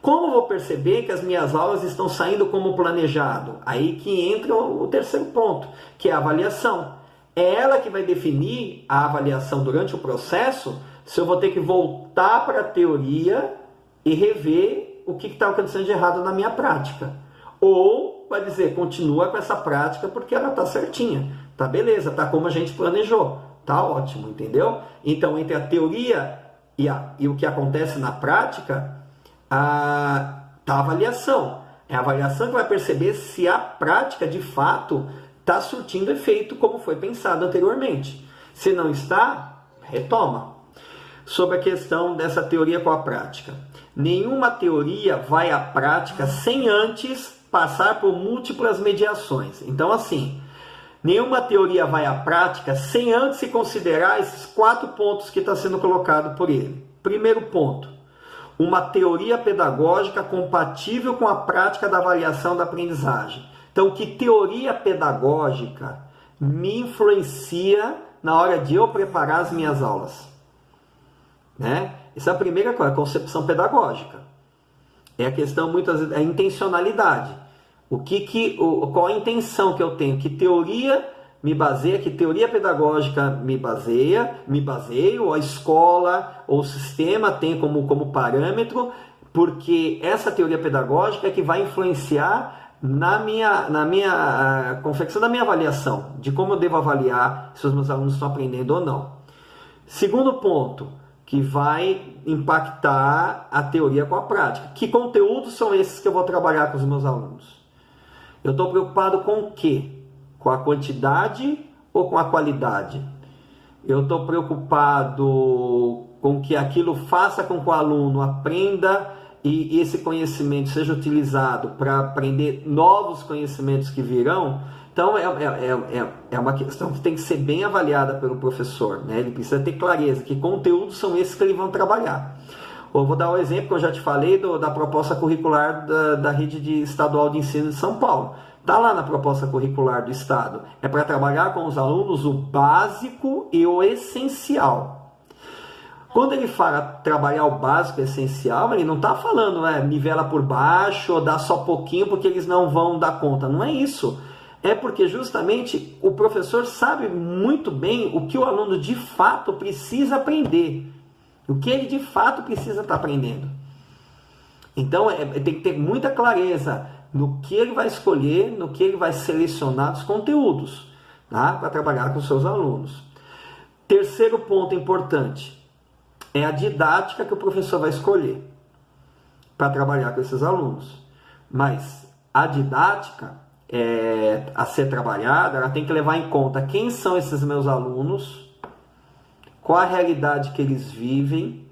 Como vou perceber que as minhas aulas estão saindo como planejado? Aí que entra o terceiro ponto, que é a avaliação. É ela que vai definir a avaliação durante o processo, se eu vou ter que voltar para a teoria e rever o que está acontecendo de errado na minha prática. Ou vai dizer, continua com essa prática porque ela está certinha. Tá beleza, tá como a gente planejou. Tá ótimo, entendeu? Então, entre a teoria e o que acontece na prática, tá a avaliação. É a avaliação que vai perceber se a prática, de fato, está surtindo efeito como foi pensado anteriormente. Se não está, retoma. Sobre a questão dessa teoria com a prática. Nenhuma teoria vai à prática sem antes passar por múltiplas mediações. Então, assim, nenhuma teoria vai à prática sem antes se considerar esses 4 pontos que está sendo colocado por ele. Primeiro ponto, uma teoria pedagógica compatível com a prática da avaliação da aprendizagem. Então, que teoria pedagógica me influencia na hora de eu preparar as minhas aulas? Né? Essa é a primeira coisa, a concepção pedagógica. É a questão, muitas vezes, a intencionalidade. Qual a intenção que eu tenho? Que teoria me baseia, que teoria pedagógica me baseio, ou a escola, ou o sistema tem como parâmetro, porque essa teoria pedagógica é que vai influenciar na minha confecção da minha avaliação, de como eu devo avaliar se os meus alunos estão aprendendo ou não. Segundo ponto, que vai impactar a teoria com a prática. Que conteúdos são esses que eu vou trabalhar com os meus alunos? Eu estou preocupado com o quê? Com a quantidade ou com a qualidade? Eu estou preocupado com que aquilo faça com que o aluno aprenda e esse conhecimento seja utilizado para aprender novos conhecimentos que virão. Então, é uma questão que tem que ser bem avaliada pelo professor, né? Ele precisa ter clareza que conteúdos são esses que eles vão trabalhar. Eu vou dar um exemplo que eu já te falei da proposta curricular da rede estadual de ensino de São Paulo. Está lá na proposta curricular do Estado. É para trabalhar com os alunos o básico e o essencial. Quando ele fala trabalhar o básico e essencial, ele não está falando nivela por baixo ou dá só pouquinho porque eles não vão dar conta. Não é isso. É porque justamente o professor sabe muito bem o que o aluno de fato precisa aprender. O que ele de fato precisa estar aprendendo. Então tem que ter muita clareza no que ele vai escolher, no que ele vai selecionar os conteúdos, tá? Para trabalhar com seus alunos. Terceiro ponto importante é a didática que o professor vai escolher para trabalhar com esses alunos. Mas a didática a ser trabalhada, ela tem que levar em conta quem são esses meus alunos, qual a realidade que eles vivem,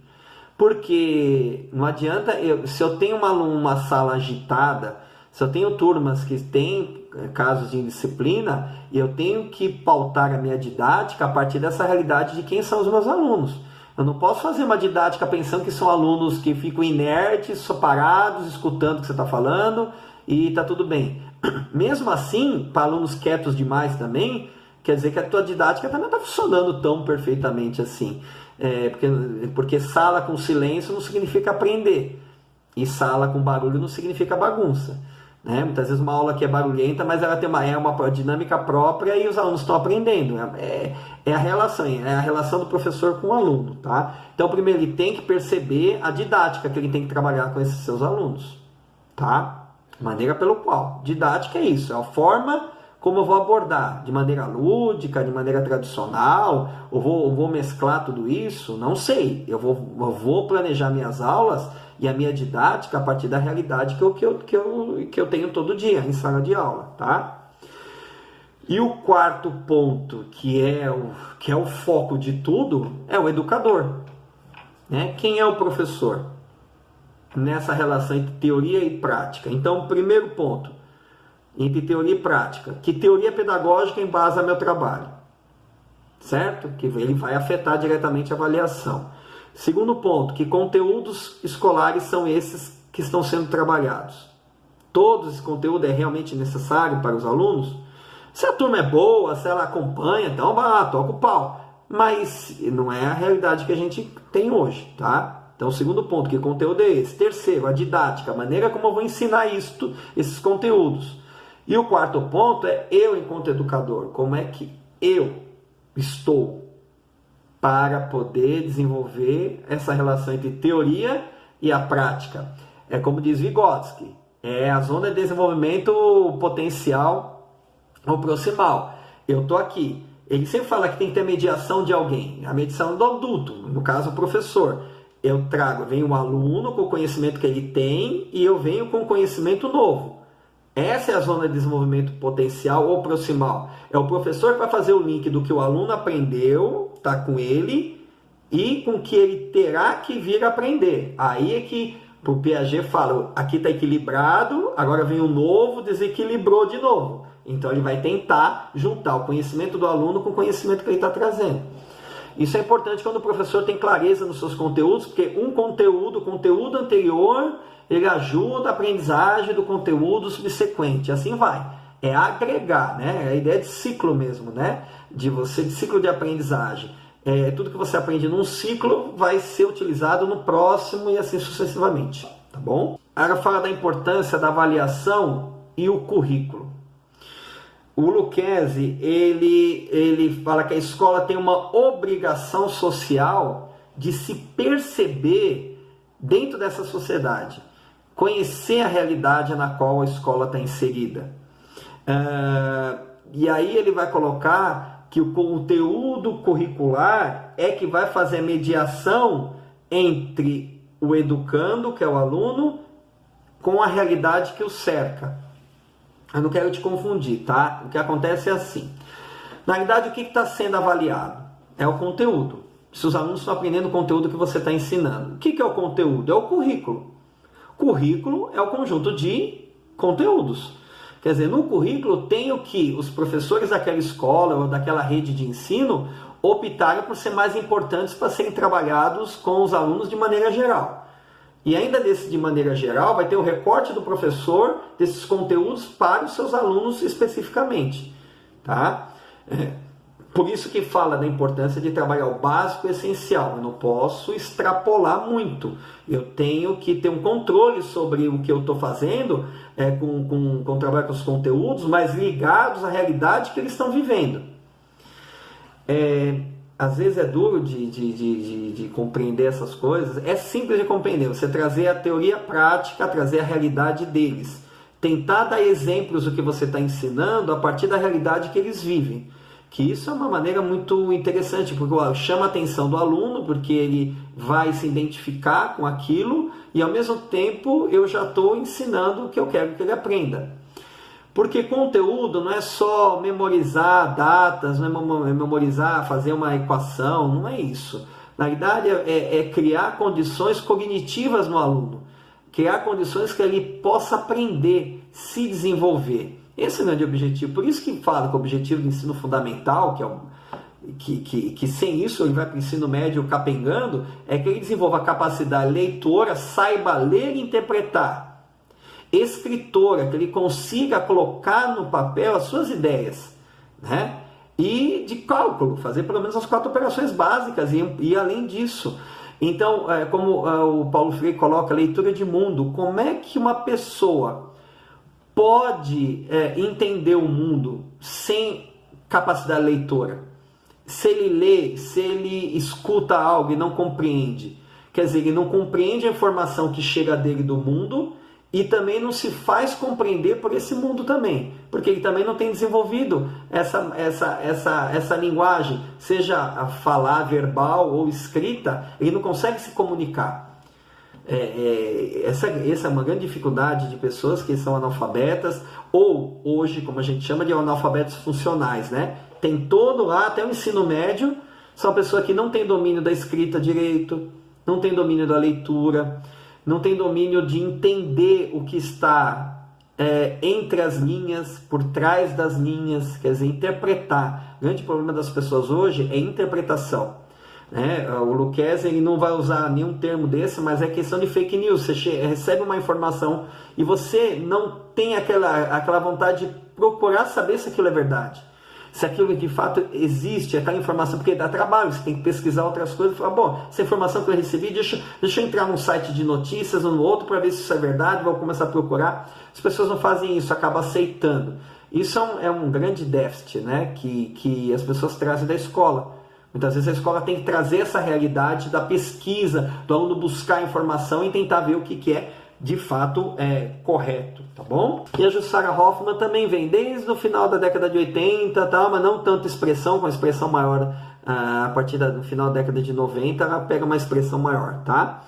porque não adianta, se eu tenho uma sala agitada, se eu tenho turmas que têm casos de indisciplina, eu tenho que pautar a minha didática a partir dessa realidade de quem são os meus alunos. Eu não posso fazer uma didática pensando que são alunos que ficam inertes, só parados, escutando o que você está falando e está tudo bem. Mesmo assim, para alunos quietos demais também, quer dizer que a tua didática também não está funcionando tão perfeitamente assim. Porque sala com silêncio não significa aprender. E sala com barulho não significa bagunça. Né? Muitas vezes uma aula que é barulhenta, mas ela tem uma dinâmica própria e os alunos estão aprendendo. É a relação do professor com o aluno. Tá? Então, primeiro, ele tem que perceber a didática que ele tem que trabalhar com esses seus alunos. Tá? Maneira pelo qual. Didática é isso, é a forma como eu vou abordar, de maneira lúdica, de maneira tradicional, ou vou mesclar tudo isso, não sei. Eu vou planejar minhas aulas e a minha didática a partir da realidade que eu tenho todo dia em sala de aula, tá? E o quarto ponto, que é o foco de tudo, é o educador. Né? Quem é o professor? Nessa relação entre teoria e prática. Então, primeiro ponto, entre teoria e prática. Que teoria pedagógica embasa meu trabalho? Certo? Que ele vai afetar diretamente a avaliação. Segundo ponto, que conteúdos escolares são esses que estão sendo trabalhados? Todo esse conteúdo é realmente necessário para os alunos? Se a turma é boa, se ela acompanha, então vai lá, toca o pau. Mas não é a realidade que a gente tem hoje, tá? Então, segundo ponto, que conteúdo é esse? Terceiro, a didática, a maneira como eu vou ensinar esses conteúdos. E o quarto ponto é eu, enquanto educador, como é que eu estou para poder desenvolver essa relação entre teoria e a prática. É como diz Vygotsky, é a zona de desenvolvimento potencial ou proximal. Eu estou aqui. Ele sempre fala que tem que ter mediação de alguém, a mediação do adulto, no caso o professor. Venho um aluno com o conhecimento que ele tem e eu venho com conhecimento novo. Essa é a zona de desenvolvimento potencial ou proximal. É o professor que vai fazer o link do que o aluno aprendeu, está com ele, e com que ele terá que vir aprender. Aí é que o Piaget fala, aqui está equilibrado, agora vem o novo, desequilibrou de novo. Então ele vai tentar juntar o conhecimento do aluno com o conhecimento que ele está trazendo. Isso é importante quando o professor tem clareza nos seus conteúdos, porque o conteúdo anterior, ele ajuda a aprendizagem do conteúdo subsequente, assim vai. É agregar, né? É a ideia de ciclo mesmo, né? De ciclo de aprendizagem. Tudo que você aprende num ciclo vai ser utilizado no próximo e assim sucessivamente, tá bom? Agora fala da importância da avaliação e o currículo. O Lucchesi, ele fala que a escola tem uma obrigação social de se perceber dentro dessa sociedade, conhecer a realidade na qual a escola está inserida. E aí ele vai colocar que o conteúdo curricular é que vai fazer a mediação entre o educando, que é o aluno, com a realidade que o cerca. Eu não quero te confundir, tá? O que acontece é assim. Na realidade, o que está sendo avaliado? É o conteúdo. Se os alunos estão aprendendo o conteúdo que você está ensinando. O que é o conteúdo? É o currículo. Currículo é o conjunto de conteúdos. Quer dizer, no currículo tem o que os professores daquela escola ou daquela rede de ensino optaram por ser mais importantes para serem trabalhados com os alunos de maneira geral. E ainda de maneira geral, vai ter o recorte do professor desses conteúdos para os seus alunos especificamente. Tá? Por isso que fala da importância de trabalhar o básico e o essencial. Eu não posso extrapolar muito. Eu tenho que ter um controle sobre o que eu estou fazendo com trabalho com os conteúdos, mas ligados à realidade que eles estão vivendo. Às vezes é duro de compreender essas coisas. É simples de compreender. Você trazer a teoria prática, trazer a realidade deles. tentar dar exemplos do que você está ensinando a partir da realidade que eles vivem. Que isso é uma maneira muito interessante, porque chama a atenção do aluno, porque ele vai se identificar com aquilo e ao mesmo tempo eu já estou ensinando o que eu quero que ele aprenda. Porque conteúdo não é só memorizar datas, não é memorizar, fazer uma equação, não é isso. Na verdade é criar condições cognitivas no aluno, criar condições que ele possa aprender, se desenvolver. Esse é o grande objetivo. Por isso que fala que o objetivo do ensino fundamental, que sem isso ele vai para o ensino médio capengando, é que ele desenvolva a capacidade leitora, saiba ler e interpretar. Escritora, que ele consiga colocar no papel as suas ideias, né? E de cálculo, fazer pelo menos as 4 operações básicas e além disso. Então, como o Paulo Freire coloca, leitura de mundo, como é que uma pessoa pode entender o mundo sem capacidade leitora? Se ele lê, se ele escuta algo e não compreende, quer dizer, ele não compreende a informação que chega dele do mundo e também não se faz compreender por esse mundo também, porque ele também não tem desenvolvido essa linguagem, seja a falar verbal ou escrita, ele não consegue se comunicar. Essa é uma grande dificuldade de pessoas que são analfabetas, ou hoje, como a gente chama, de analfabetos funcionais, né? Tem todo lá, até o ensino médio, são pessoas que não têm domínio da escrita direito, não têm domínio da leitura, não têm domínio de entender o que está entre as linhas, por trás das linhas, quer dizer, interpretar. O grande problema das pessoas hoje é interpretação. O Lucchesi, ele não vai usar nenhum termo desse, mas é questão de fake news. Você recebe uma informação e você não tem aquela vontade de procurar saber se aquilo é verdade, se aquilo de fato existe, aquela informação, porque dá trabalho, você tem que pesquisar outras coisas e falar, bom, essa informação que eu recebi, deixa eu entrar num site de notícias ou no outro para ver se isso é verdade, vou começar a procurar. As pessoas não fazem isso, acabam aceitando. Isso é um grande déficit, né, que as pessoas trazem da escola. Muitas vezes a escola tem que trazer essa realidade da pesquisa, do aluno buscar informação e tentar ver o que é de fato correto, tá bom? E a Jussara Hoffmann também vem desde o final da década de 80, tá? Mas não tanto expressão, com expressão maior a partir do final da década de 90, ela pega uma expressão maior, tá?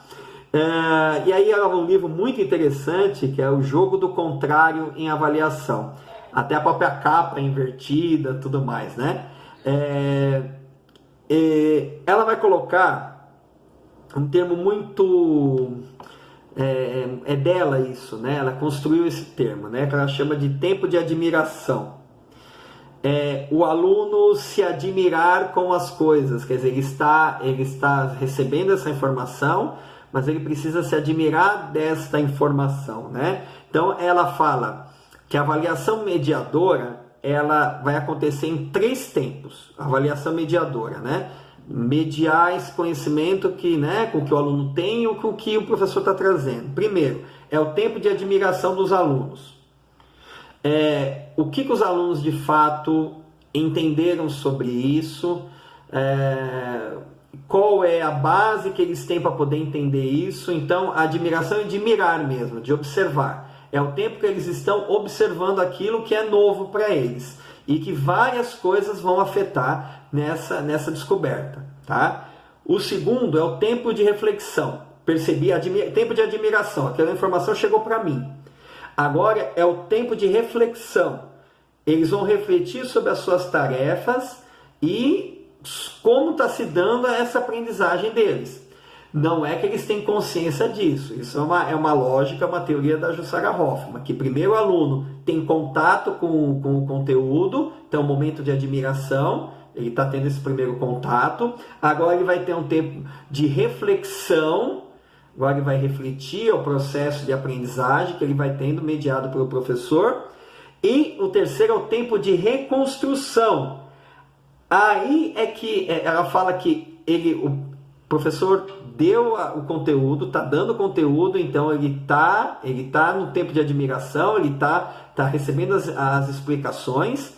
E aí ela tem um livro muito interessante, que é O Jogo do Contrário em Avaliação. Até a própria capa invertida, tudo mais, né? Ela vai colocar um termo muito... dela isso, né? Ela construiu esse termo, né? Que ela chama de tempo de admiração. O aluno se admirar com as coisas, quer dizer, ele está recebendo essa informação, mas ele precisa se admirar desta informação, né? Então ela fala que a avaliação mediadora, ela vai acontecer em 3 tempos. A avaliação mediadora, né? Mediar esse conhecimento com que o aluno tem ou com que o professor está trazendo. Primeiro, é o tempo de admiração dos alunos. O que os alunos de fato entenderam sobre isso, qual é a base que eles têm para poder entender isso. Então, a admiração é de mirar mesmo, de observar. É o tempo que eles estão observando aquilo que é novo para eles e que várias coisas vão afetar nessa descoberta, tá? O segundo é o tempo de reflexão. Tempo de admiração, aquela informação chegou para mim. Agora é o tempo de reflexão. Eles vão refletir sobre as suas tarefas e como está se dando essa aprendizagem deles. Não é que eles têm consciência disso. Isso é uma lógica, uma teoria da Jussara Hoffmann, que primeiro o aluno tem contato com o conteúdo, então é um momento de admiração, ele está tendo esse primeiro contato, agora ele vai ter um tempo de reflexão, agora ele vai refletir o processo de aprendizagem que ele vai tendo, mediado pelo professor, e o terceiro é o tempo de reconstrução. Aí é que ela fala que o professor deu o conteúdo, está dando o conteúdo, então ele tá no tempo de admiração, ele tá recebendo as explicações.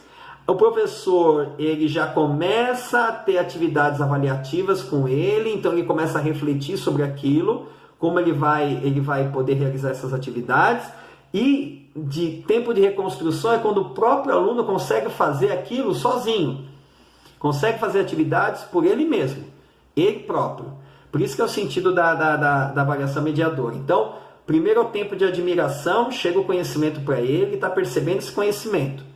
O professor, ele já começa a ter atividades avaliativas com ele, então ele começa a refletir sobre aquilo, como ele vai poder realizar essas atividades, e de tempo de reconstrução é quando o próprio aluno consegue fazer aquilo sozinho, consegue fazer atividades por ele mesmo, ele próprio. Por isso que é o sentido da avaliação mediadora. Então, primeiro é o tempo de admiração, chega o conhecimento para ele, está percebendo esse conhecimento.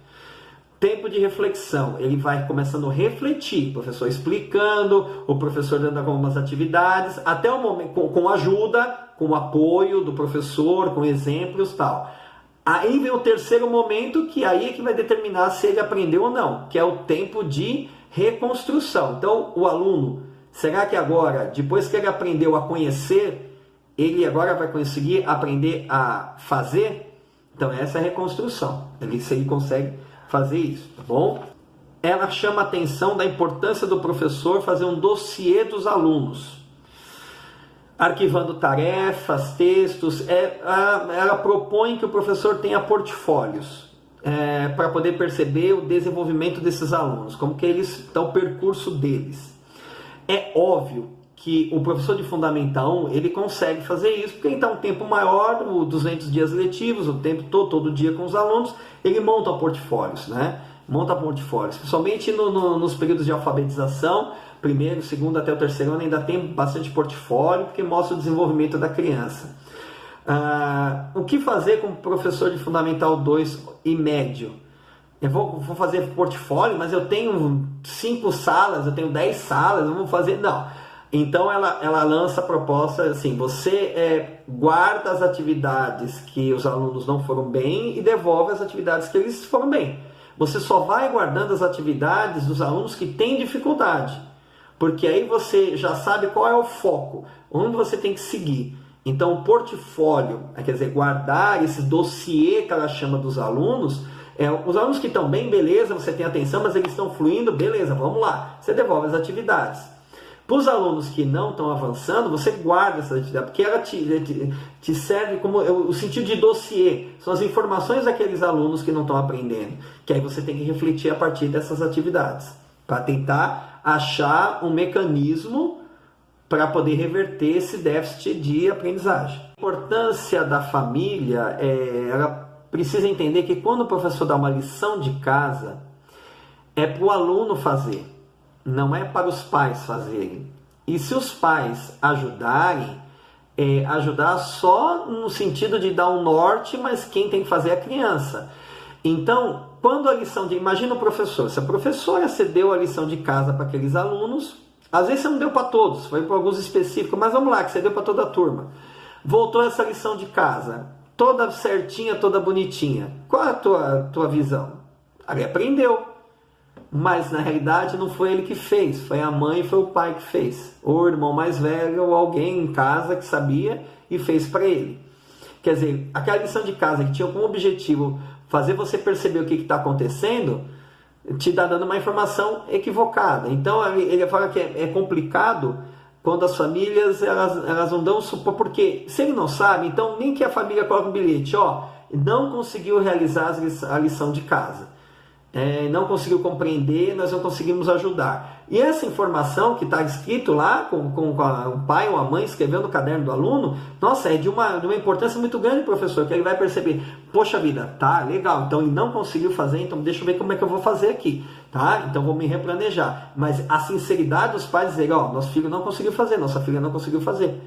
Tempo de reflexão, ele vai começando a refletir, o professor explicando, o professor dando algumas atividades, até o momento, com ajuda, com apoio do professor, com exemplos e tal. Aí vem o terceiro momento, que aí é que vai determinar se ele aprendeu ou não, que é o tempo de reconstrução. Então, o aluno, será que agora, depois que ele aprendeu a conhecer, ele agora vai conseguir aprender a fazer? Então, essa é a reconstrução, se ele consegue fazer isso, tá bom? Ela chama a atenção da importância do professor fazer um dossiê dos alunos, arquivando tarefas, textos. Ela propõe que o professor tenha portfólios para poder perceber o desenvolvimento desses alunos, como que eles estão, o percurso deles. É óbvio que o professor de Fundamental 1, ele consegue fazer isso, porque ele está um tempo maior, 200 dias letivos, o tempo todo dia com os alunos, ele monta portfólios, né? Monta portfólios, principalmente nos períodos de alfabetização, primeiro, segundo até o terceiro ano, ainda tem bastante portfólio, porque mostra o desenvolvimento da criança. O que fazer com o professor de Fundamental 2 e médio? Eu vou fazer portfólio, mas eu tenho 5 salas, eu tenho 10 salas, eu vou fazer... Não. Então ela lança a proposta assim, você guarda as atividades que os alunos não foram bem e devolve as atividades que eles foram bem. Você só vai guardando as atividades dos alunos que têm dificuldade, porque aí você já sabe qual é o foco, onde você tem que seguir. Então o portfólio, quer dizer, guardar esse dossiê que ela chama dos alunos, os alunos que estão bem, beleza, você tem atenção, mas eles estão fluindo, beleza, vamos lá, você devolve as atividades. Para os alunos que não estão avançando, você guarda essa atividade, porque ela te serve como o sentido de dossiê. São as informações daqueles alunos que não estão aprendendo, que aí você tem que refletir a partir dessas atividades, para tentar achar um mecanismo para poder reverter esse déficit de aprendizagem. A importância da família, ela precisa entender que quando o professor dá uma lição de casa, é para o aluno fazer. Não é para os pais fazerem. E se os pais ajudarem, ajudar só no sentido de dar um norte, mas quem tem que fazer é a criança. Então, quando a lição de... Imagina o professor, se a professora cedeu a lição de casa para aqueles alunos, às vezes você não deu para todos, foi para alguns específicos, mas vamos lá, que você deu para toda a turma. Voltou essa lição de casa, toda certinha, toda bonitinha. Qual é a tua visão? Ele aprendeu. Mas na realidade não foi ele que fez, foi a mãe e foi o pai que fez, ou o irmão mais velho, ou alguém em casa que sabia e fez para ele. Quer dizer, aquela lição de casa que tinha como objetivo fazer você perceber o que está acontecendo, te dá dando uma informação equivocada. Então ele fala que é complicado quando as famílias elas não dão suporte, porque se ele não sabe, então nem que a família coloque um bilhete, não conseguiu realizar a lição de casa. Não conseguiu compreender, nós não conseguimos ajudar. E essa informação que está escrito lá, com o pai ou a mãe escrevendo no caderno do aluno, nossa, é de uma importância muito grande, professor, que ele vai perceber, poxa vida, tá, legal, então ele não conseguiu fazer, então deixa eu ver como é que eu vou fazer aqui, tá? Então vou me replanejar. Mas a sinceridade dos pais dizer, nosso filho não conseguiu fazer, nossa filha não conseguiu fazer,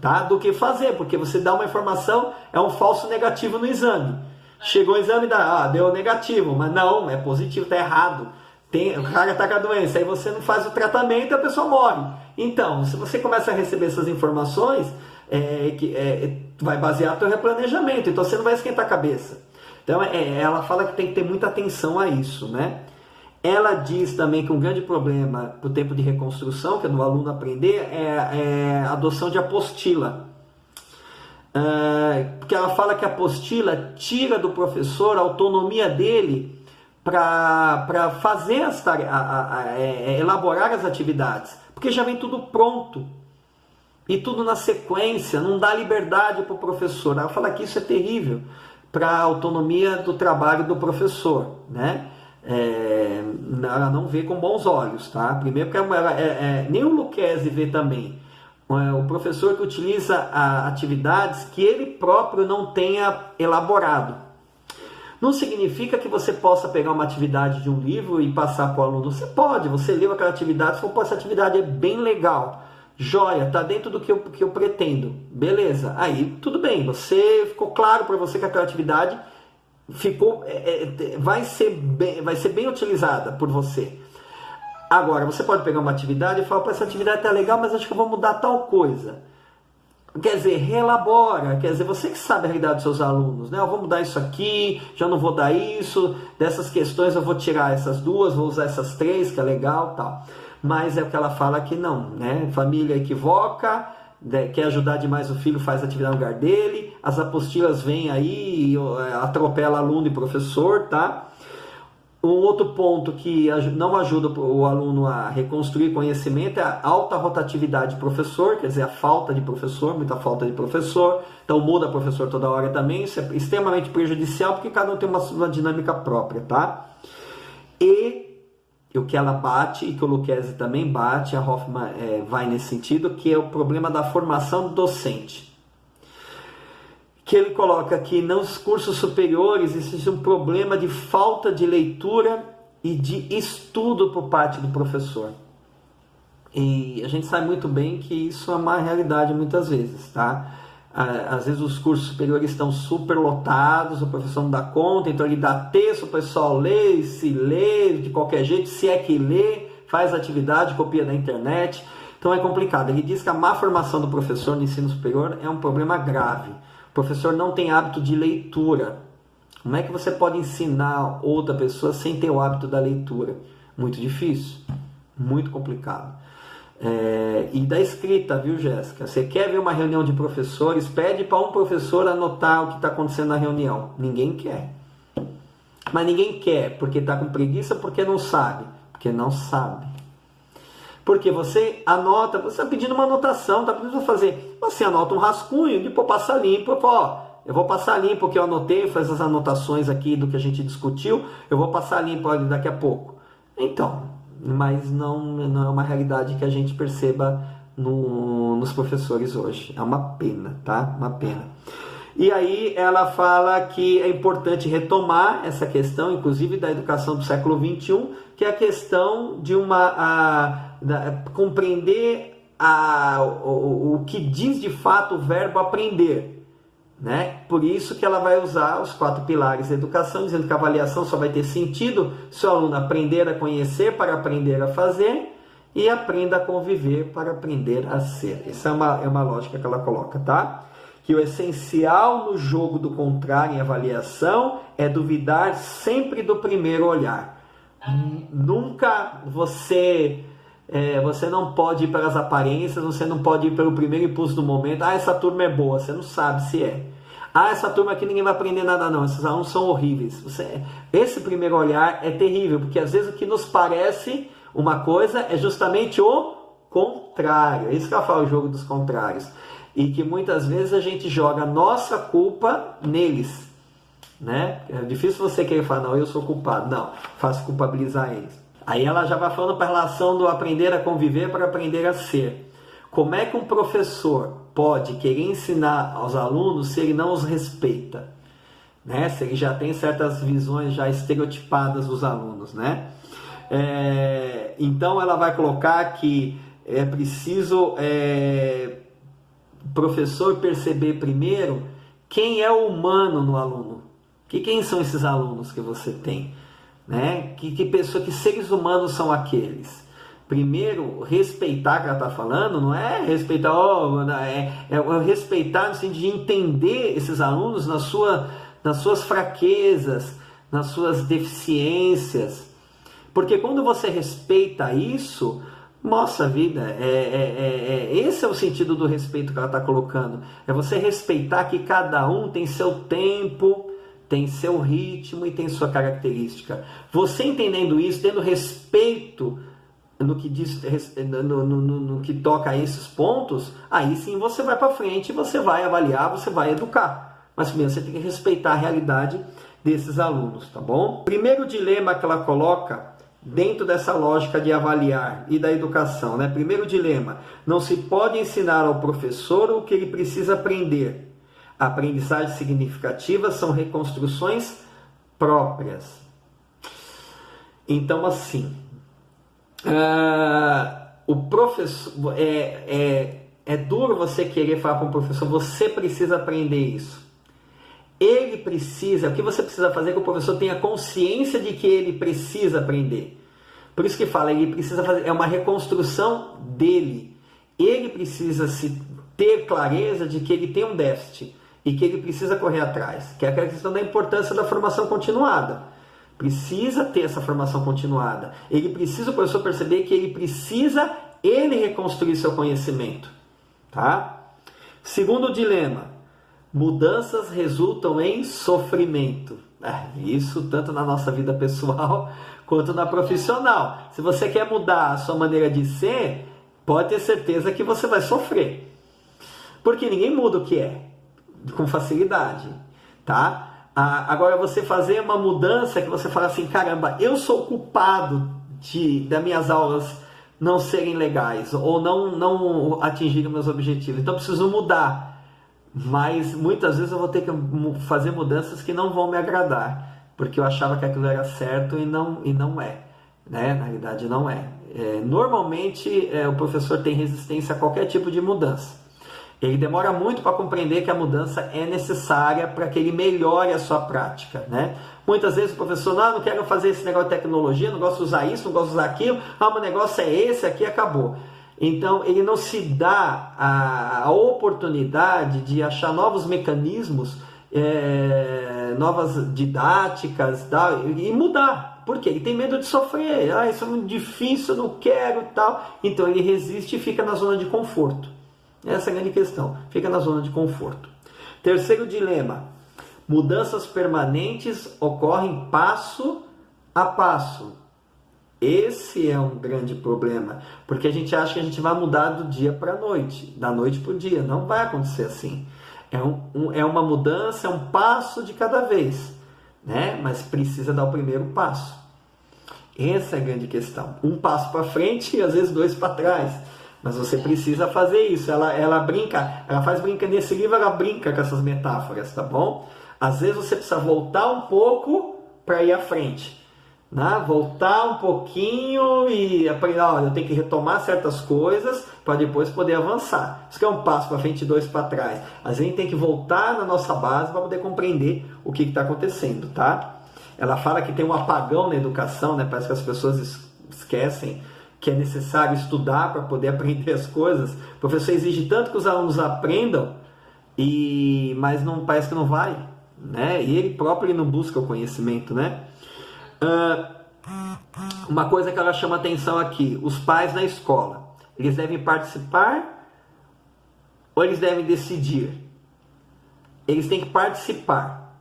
tá? Do que fazer, porque você dá uma informação, é um falso negativo no exame. Chegou o exame, deu negativo, mas não, é positivo, está errado. O cara está com a doença, aí você não faz o tratamento e a pessoa morre. Então, se você começa a receber essas informações, vai basear o teu replanejamento, então você não vai esquentar a cabeça. Então, ela fala que tem que ter muita atenção a isso, né? Ela diz também que um grande problema para o tempo de reconstrução, que é do aluno aprender, é a adoção de apostila. Porque ela fala que a apostila tira do professor a autonomia dele para fazer elaborar as atividades, porque já vem tudo pronto e tudo na sequência, não dá liberdade para o professor. Ela fala que isso é terrível para a autonomia do trabalho do professor, né? Ela não vê com bons olhos, tá? Primeiro porque nem o Lucchesi vê também. O professor que utiliza atividades que ele próprio não tenha elaborado. Não significa que você possa pegar uma atividade de um livro e passar para o aluno. Você pode, você leu aquela atividade, se for, essa atividade é bem legal, joia, está dentro do que eu pretendo, beleza, aí tudo bem, ficou claro para você que aquela atividade vai ser bem utilizada por você. Agora, você pode pegar uma atividade e falar, essa atividade está legal, mas acho que eu vou mudar tal coisa. Quer dizer, reelabora, quer dizer, você que sabe a realidade dos seus alunos, né? Eu vou mudar isso aqui, já não vou dar isso, dessas questões eu vou tirar essas duas, vou usar essas três, que é legal, tal. Mas é o que ela fala que não, né? Família equivoca, quer ajudar demais o filho, faz atividade no lugar dele, as apostilas vêm aí e atropela aluno e professor, tá? Um outro ponto que não ajuda o aluno a reconstruir conhecimento é a alta rotatividade de professor, quer dizer, a falta de professor, muita falta de professor, então muda professor toda hora também, isso é extremamente prejudicial porque cada um tem uma dinâmica própria, tá? E o que ela bate, e que o Lucchesi também bate, a Hoffman vai nesse sentido, que é o problema da formação do docente. Que ele coloca que nos cursos superiores existe um problema de falta de leitura e de estudo por parte do professor. E a gente sabe muito bem que isso é uma realidade muitas vezes, tá? Às vezes os cursos superiores estão super lotados, o professor não dá conta, então ele dá texto, o pessoal lê, se lê de qualquer jeito, se é que lê, faz atividade, copia da internet, então é complicado. Ele diz que a má formação do professor no ensino superior é um problema grave. O professor não tem hábito de leitura. Como é que você pode ensinar outra pessoa sem ter o hábito da leitura? Muito difícil, muito complicado. E da escrita, viu, Jéssica? Você quer ver uma reunião de professores, pede para um professor anotar o que está acontecendo na reunião. Ninguém quer. Mas ninguém quer porque está com preguiça, porque não sabe. Porque não sabe. Porque você anota, você está pedindo uma anotação, está pedindo para fazer. Você anota um rascunho, depois passa limpo, eu vou passar limpo o que eu anotei, faz as anotações aqui do que a gente discutiu, eu vou passar limpo daqui a pouco. Então, mas não é uma realidade que a gente perceba nos professores hoje. É uma pena, tá? Uma pena. E aí ela fala que é importante retomar essa questão, inclusive da educação do século XXI, que é a questão de compreender o que diz de fato o verbo aprender, né? Por isso que ela vai usar os 4 pilares da educação, dizendo que a avaliação só vai ter sentido se o aluno aprender a conhecer para aprender a fazer e aprenda a conviver para aprender a ser. Essa é uma lógica que ela coloca, tá? Que o essencial no jogo do contrário em avaliação é duvidar sempre do primeiro olhar. Nunca você não pode ir pelas aparências, você não pode ir pelo primeiro impulso do momento. Essa turma é boa, você não sabe se é. Essa turma aqui ninguém vai aprender nada não, esses alunos são horríveis. Esse primeiro olhar é terrível, porque às vezes o que nos parece uma coisa é justamente o contrário. É isso que ela fala, o jogo dos contrários. E que muitas vezes a gente joga a nossa culpa neles, né? É difícil você querer falar, não, eu sou culpado. Não, faço culpabilizar eles. Aí ela já vai falando para a relação do aprender a conviver para aprender a ser. Como é que um professor pode querer ensinar aos alunos se ele não os respeita? Né? Se ele já tem certas visões já estereotipadas dos alunos, né? Então ela vai colocar que é preciso o professor perceber primeiro quem é o humano no aluno. Quem são esses alunos que você tem? Né? Que seres humanos são aqueles? Primeiro, respeitar que ela está falando, não é respeitar, é respeitar no sentido de entender esses alunos nas suas fraquezas, nas suas deficiências. Porque quando você respeita isso, nossa vida, esse é o sentido do respeito que ela está colocando. É você respeitar que cada um tem seu tempo, tem seu ritmo e tem sua característica. Você entendendo isso, tendo respeito no que toca a esses pontos, aí sim você vai para frente, você vai avaliar, você vai educar. Mas primeiro você tem que respeitar a realidade desses alunos, tá bom? Primeiro dilema que ela coloca dentro dessa lógica de avaliar e da educação, né? Primeiro dilema: não se pode ensinar ao professor o que ele precisa aprender. A aprendizagem significativa são reconstruções próprias. Então, assim, o professor é duro você querer falar para um professor, você precisa aprender isso. Ele precisa, o que você precisa fazer é que o professor tenha consciência de que ele precisa aprender. Por isso que fala, ele precisa fazer, é uma reconstrução dele. Ele precisa ter clareza de que ele tem um déficit e que ele precisa correr atrás, que é aquela questão da importância da formação continuada. Precisa ter essa formação continuada. Ele precisa, o professor, perceber que ele precisa reconstruir seu conhecimento. Tá? Segundo dilema, mudanças resultam em sofrimento. Isso tanto na nossa vida pessoal quanto na profissional. Se você quer mudar a sua maneira de ser, pode ter certeza que você vai sofrer. Porque ninguém muda o que é com facilidade. Tá? Agora, você fazer uma mudança que você fala assim, caramba, eu sou culpado das minhas aulas não serem legais ou não atingirem meus objetivos, então eu preciso mudar. Mas muitas vezes eu vou ter que fazer mudanças que não vão me agradar, porque eu achava que aquilo era certo e não é. Né? Na realidade não é. Normalmente o professor tem resistência a qualquer tipo de mudança. Ele demora muito para compreender que a mudança é necessária para que ele melhore a sua prática, né? Muitas vezes o professor, não quero fazer esse negócio de tecnologia, não gosto de usar isso, não gosto de usar aquilo, o negócio é esse aqui, acabou. Então ele não se dá a oportunidade de achar novos mecanismos, novas didáticas, e mudar. Por quê? Ele tem medo de sofrer, isso é muito difícil, eu não quero, tal. Então ele resiste e fica na zona de conforto. Essa é a grande questão, fica na zona de conforto. Terceiro dilema, mudanças permanentes ocorrem passo a passo. Esse é um grande problema, porque a gente acha que a gente vai mudar do dia para a noite, da noite para o dia. Não vai acontecer assim. É uma mudança, é um passo de cada vez, né? Mas precisa dar o primeiro passo. Essa é a grande questão. Um passo para frente e às vezes 2 para trás. Mas você precisa fazer isso. Ela brinca, nesse livro ela brinca com essas metáforas, tá bom? Às vezes você precisa voltar um pouco para ir à frente, né? Voltar um pouquinho e aprender, eu tenho que retomar certas coisas para depois poder avançar. Isso que é um passo para frente e 2 para trás. Às vezes a gente tem que voltar na nossa base para poder compreender o que está acontecendo, tá? Ela fala que tem um apagão na educação, né? Parece que as pessoas esquecem que é necessário estudar para poder aprender as coisas. O professor exige tanto que os alunos aprendam, mas não, parece que não vai, né? E ele próprio não busca o conhecimento, né? Uma coisa que ela chama atenção aqui, os pais na escola, eles devem participar ou eles devem decidir? Eles têm que participar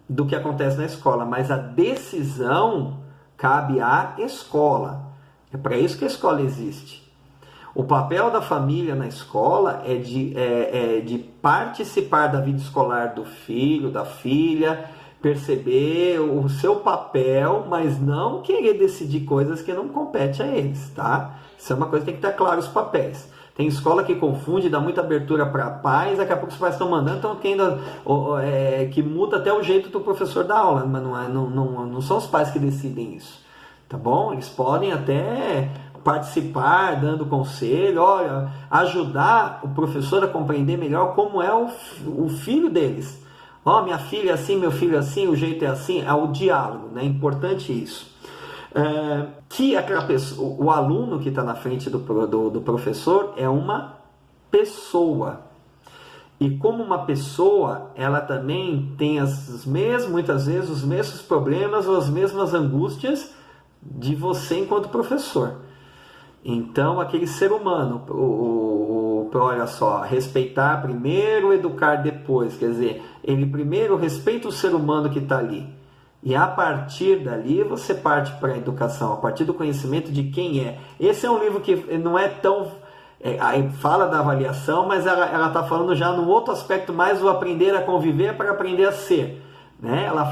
do que acontece na escola, mas a decisão cabe à escola. É para isso que a escola existe. O papel da família na escola é de participar da vida escolar do filho, da filha, perceber o seu papel, mas não querer decidir coisas que não competem a eles, tá? Isso é uma coisa que tem que estar claro, os papéis. Tem escola que confunde, dá muita abertura para pais, daqui a pouco os pais estão mandando, então que muda até o jeito do professor dar aula, mas não são os pais que decidem isso. Tá bom? Eles podem até participar, dando conselho, ajudar o professor a compreender melhor como é o filho deles. Minha filha é assim, meu filho é assim, o jeito é assim, é o diálogo, né? É importante isso. Que aquela pessoa, o aluno que está na frente do professor é uma pessoa. E como uma pessoa, ela também tem muitas vezes os mesmos problemas ou as mesmas angústias de você enquanto professor. Então, aquele ser humano, olha só, respeitar primeiro, educar depois, quer dizer, ele primeiro respeita o ser humano que está ali, e a partir dali você parte para a educação, a partir do conhecimento de quem é. Esse é um livro que não é tão... fala da avaliação, mas ela está falando já num outro aspecto, mais o aprender a conviver para aprender a ser. Né? Ela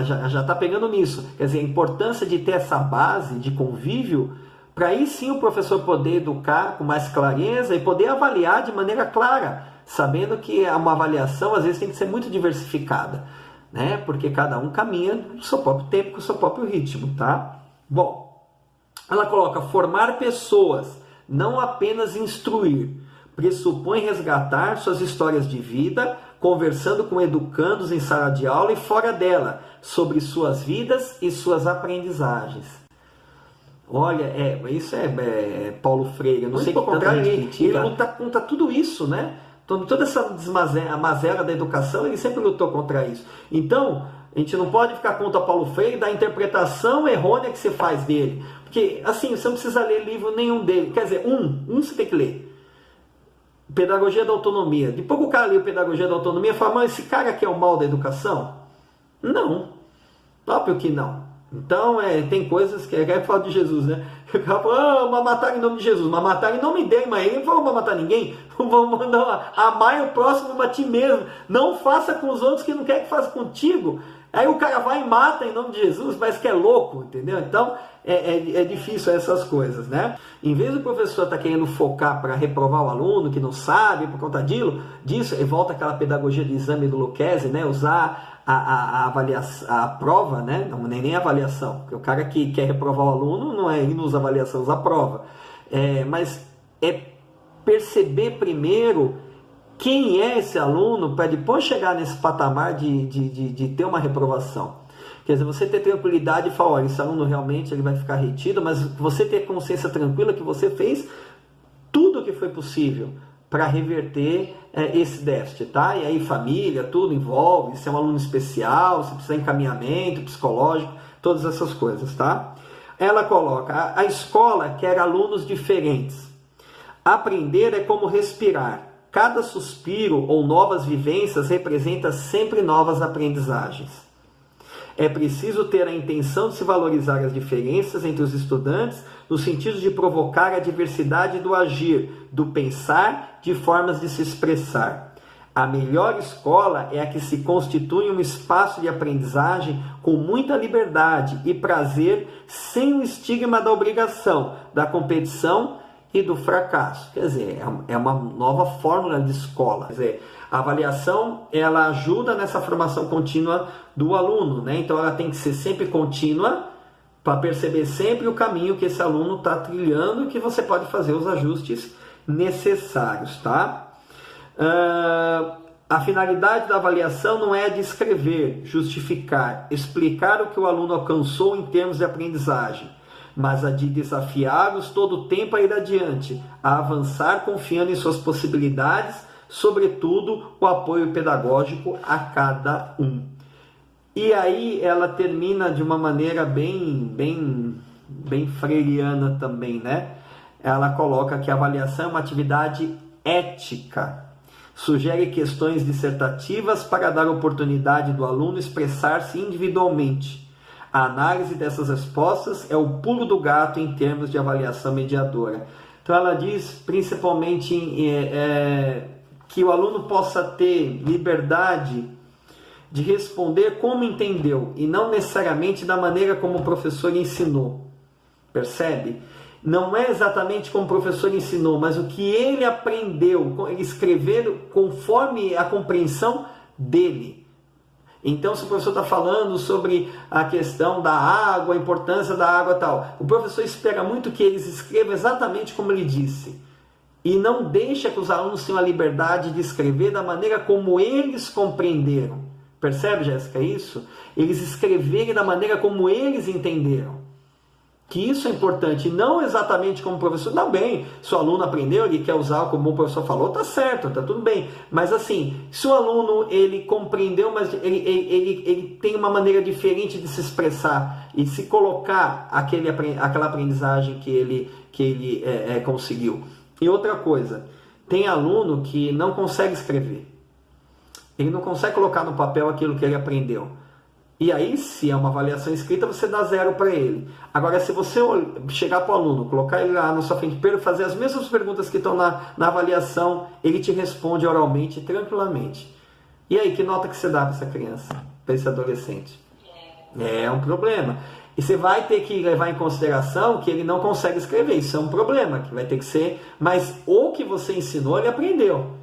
já está pegando nisso, quer dizer, a importância de ter essa base de convívio, para aí sim o professor poder educar com mais clareza e poder avaliar de maneira clara, sabendo que uma avaliação às vezes tem que ser muito diversificada. né? Porque cada um caminha no seu próprio tempo, com o seu próprio ritmo, tá? Bom, ela coloca formar pessoas, não apenas instruir. Pressupõe resgatar suas histórias de vida, conversando com educandos em sala de aula e fora dela, sobre suas vidas e suas aprendizagens. Olha, isso é Paulo Freire, eu não sei o que contrário, ele luta contra tudo isso, né? Toda essa mazela da educação, ele sempre lutou contra isso. Então, a gente não pode ficar contra Paulo Freire da interpretação errônea que você faz dele. Porque, assim, você não precisa ler livro nenhum dele. Quer dizer, um você tem que ler. Pedagogia da Autonomia. Depois que o cara leu Pedagogia da Autonomia, fala, mas esse cara aqui é o mal da educação? Não. Óbvio que não. Então, tem coisas que é falar de Jesus, né? O cara fala, mas matar em nome de Jesus. Mas matar em nome dele, mas ele não falou para matar ninguém. Vamos mandar amar o próximo como a ti mesmo. Não faça com os outros que não quer que faça contigo. Aí o cara vai e mata em nome de Jesus, parece que é louco, entendeu? Então, é difícil essas coisas, né? Em vez do professor estar querendo focar para reprovar o aluno, que não sabe, por conta disso, e volta aquela pedagogia de exame do Lucchesi, né? Usar a avaliação, a prova, né? Não, nem a avaliação, porque o cara que quer reprovar o aluno, ele não usa avaliação, usa a prova. Mas perceber primeiro quem é esse aluno para depois chegar nesse patamar de ter uma reprovação. Quer dizer, você ter tranquilidade e falar, olha, esse aluno realmente ele vai ficar retido, mas você ter consciência tranquila que você fez tudo o que foi possível para reverter esse déficit, tá? E aí família, tudo envolve, se é um aluno especial, se precisa de encaminhamento psicológico, todas essas coisas, tá? Ela coloca, a escola quer alunos diferentes. Aprender é como respirar. Cada suspiro ou novas vivências representa sempre novas aprendizagens. É preciso ter a intenção de se valorizar as diferenças entre os estudantes, no sentido de provocar a diversidade do agir, do pensar, de formas de se expressar. A melhor escola é a que se constitui um espaço de aprendizagem com muita liberdade e prazer, sem o estigma da obrigação, da competição e do fracasso. Quer dizer, é uma nova fórmula de escola. Quer dizer, a avaliação, ela ajuda nessa formação contínua do aluno, né? Então ela tem que ser sempre contínua, para perceber sempre o caminho que esse aluno está trilhando e que você pode fazer os ajustes necessários, tá? A finalidade da avaliação não é descrever, justificar, explicar o que o aluno alcançou em termos de aprendizagem, mas a de desafiá-los todo o tempo a ir adiante, a avançar confiando em suas possibilidades, sobretudo o apoio pedagógico a cada um. E aí ela termina de uma maneira bem freiriana também, né? Ela coloca que a avaliação é uma atividade ética, sugere questões dissertativas para dar oportunidade do aluno expressar-se individualmente. A análise dessas respostas é o pulo do gato em termos de avaliação mediadora. Então ela diz principalmente que o aluno possa ter liberdade de responder como entendeu e não necessariamente da maneira como o professor ensinou. Percebe? Não é exatamente como o professor ensinou, mas o que ele aprendeu, escrever conforme a compreensão dele. Então, se o professor está falando sobre a questão da água, a importância da água e tal, o professor espera muito que eles escrevam exatamente como ele disse. E não deixa que os alunos tenham a liberdade de escrever da maneira como eles compreenderam. Percebe, Jéssica, isso? Eles escreverem da maneira como eles entenderam. Que isso é importante, não exatamente como o professor. Não, bem, se o aluno aprendeu, ele quer usar como o professor falou, tá certo, tá tudo bem. Mas assim, se o aluno ele compreendeu, mas ele tem uma maneira diferente de se expressar e se colocar aquela aprendizagem que ele conseguiu. E outra coisa, tem aluno que não consegue escrever. Ele não consegue colocar no papel aquilo que ele aprendeu. E aí, se é uma avaliação escrita, você dá 0 para ele. Agora, se você chegar para o aluno, colocar ele lá na sua frente, fazer as mesmas perguntas que estão na avaliação, ele te responde oralmente, tranquilamente. E aí, que nota que você dá para essa criança, para esse adolescente? É um problema. E você vai ter que levar em consideração que ele não consegue escrever. Isso é um problema, que vai ter que ser... Mas o que você ensinou, ele aprendeu.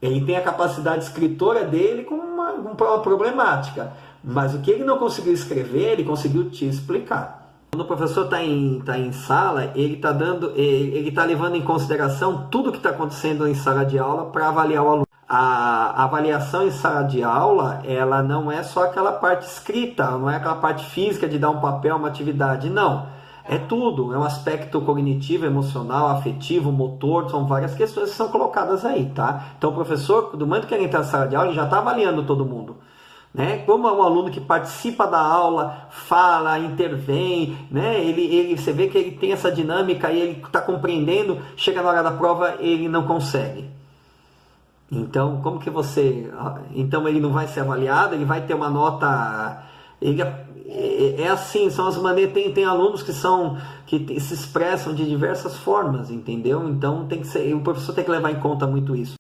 Ele tem a capacidade escritora dele com uma problemática. Mas o que ele não conseguiu escrever, ele conseguiu te explicar. Quando o professor está em sala, ele está levando em consideração tudo que está acontecendo em sala de aula para avaliar o aluno. A avaliação em sala de aula, ela não é só aquela parte escrita, não é aquela parte física de dar um papel, uma atividade, não. É tudo, é um aspecto cognitivo, emocional, afetivo, motor, são várias questões que são colocadas aí, tá? Então o professor, do momento que ele entra na sala de aula, ele já está avaliando todo mundo. Né? Como é um aluno que participa da aula, fala, intervém, né? Você vê que ele tem essa dinâmica e ele está compreendendo, chega na hora da prova, ele não consegue. Então, como que então ele não vai ser avaliado, ele vai ter uma nota... É assim, são as maneiras... Tem alunos que se expressam de diversas formas, entendeu? Então o professor tem que levar em conta muito isso.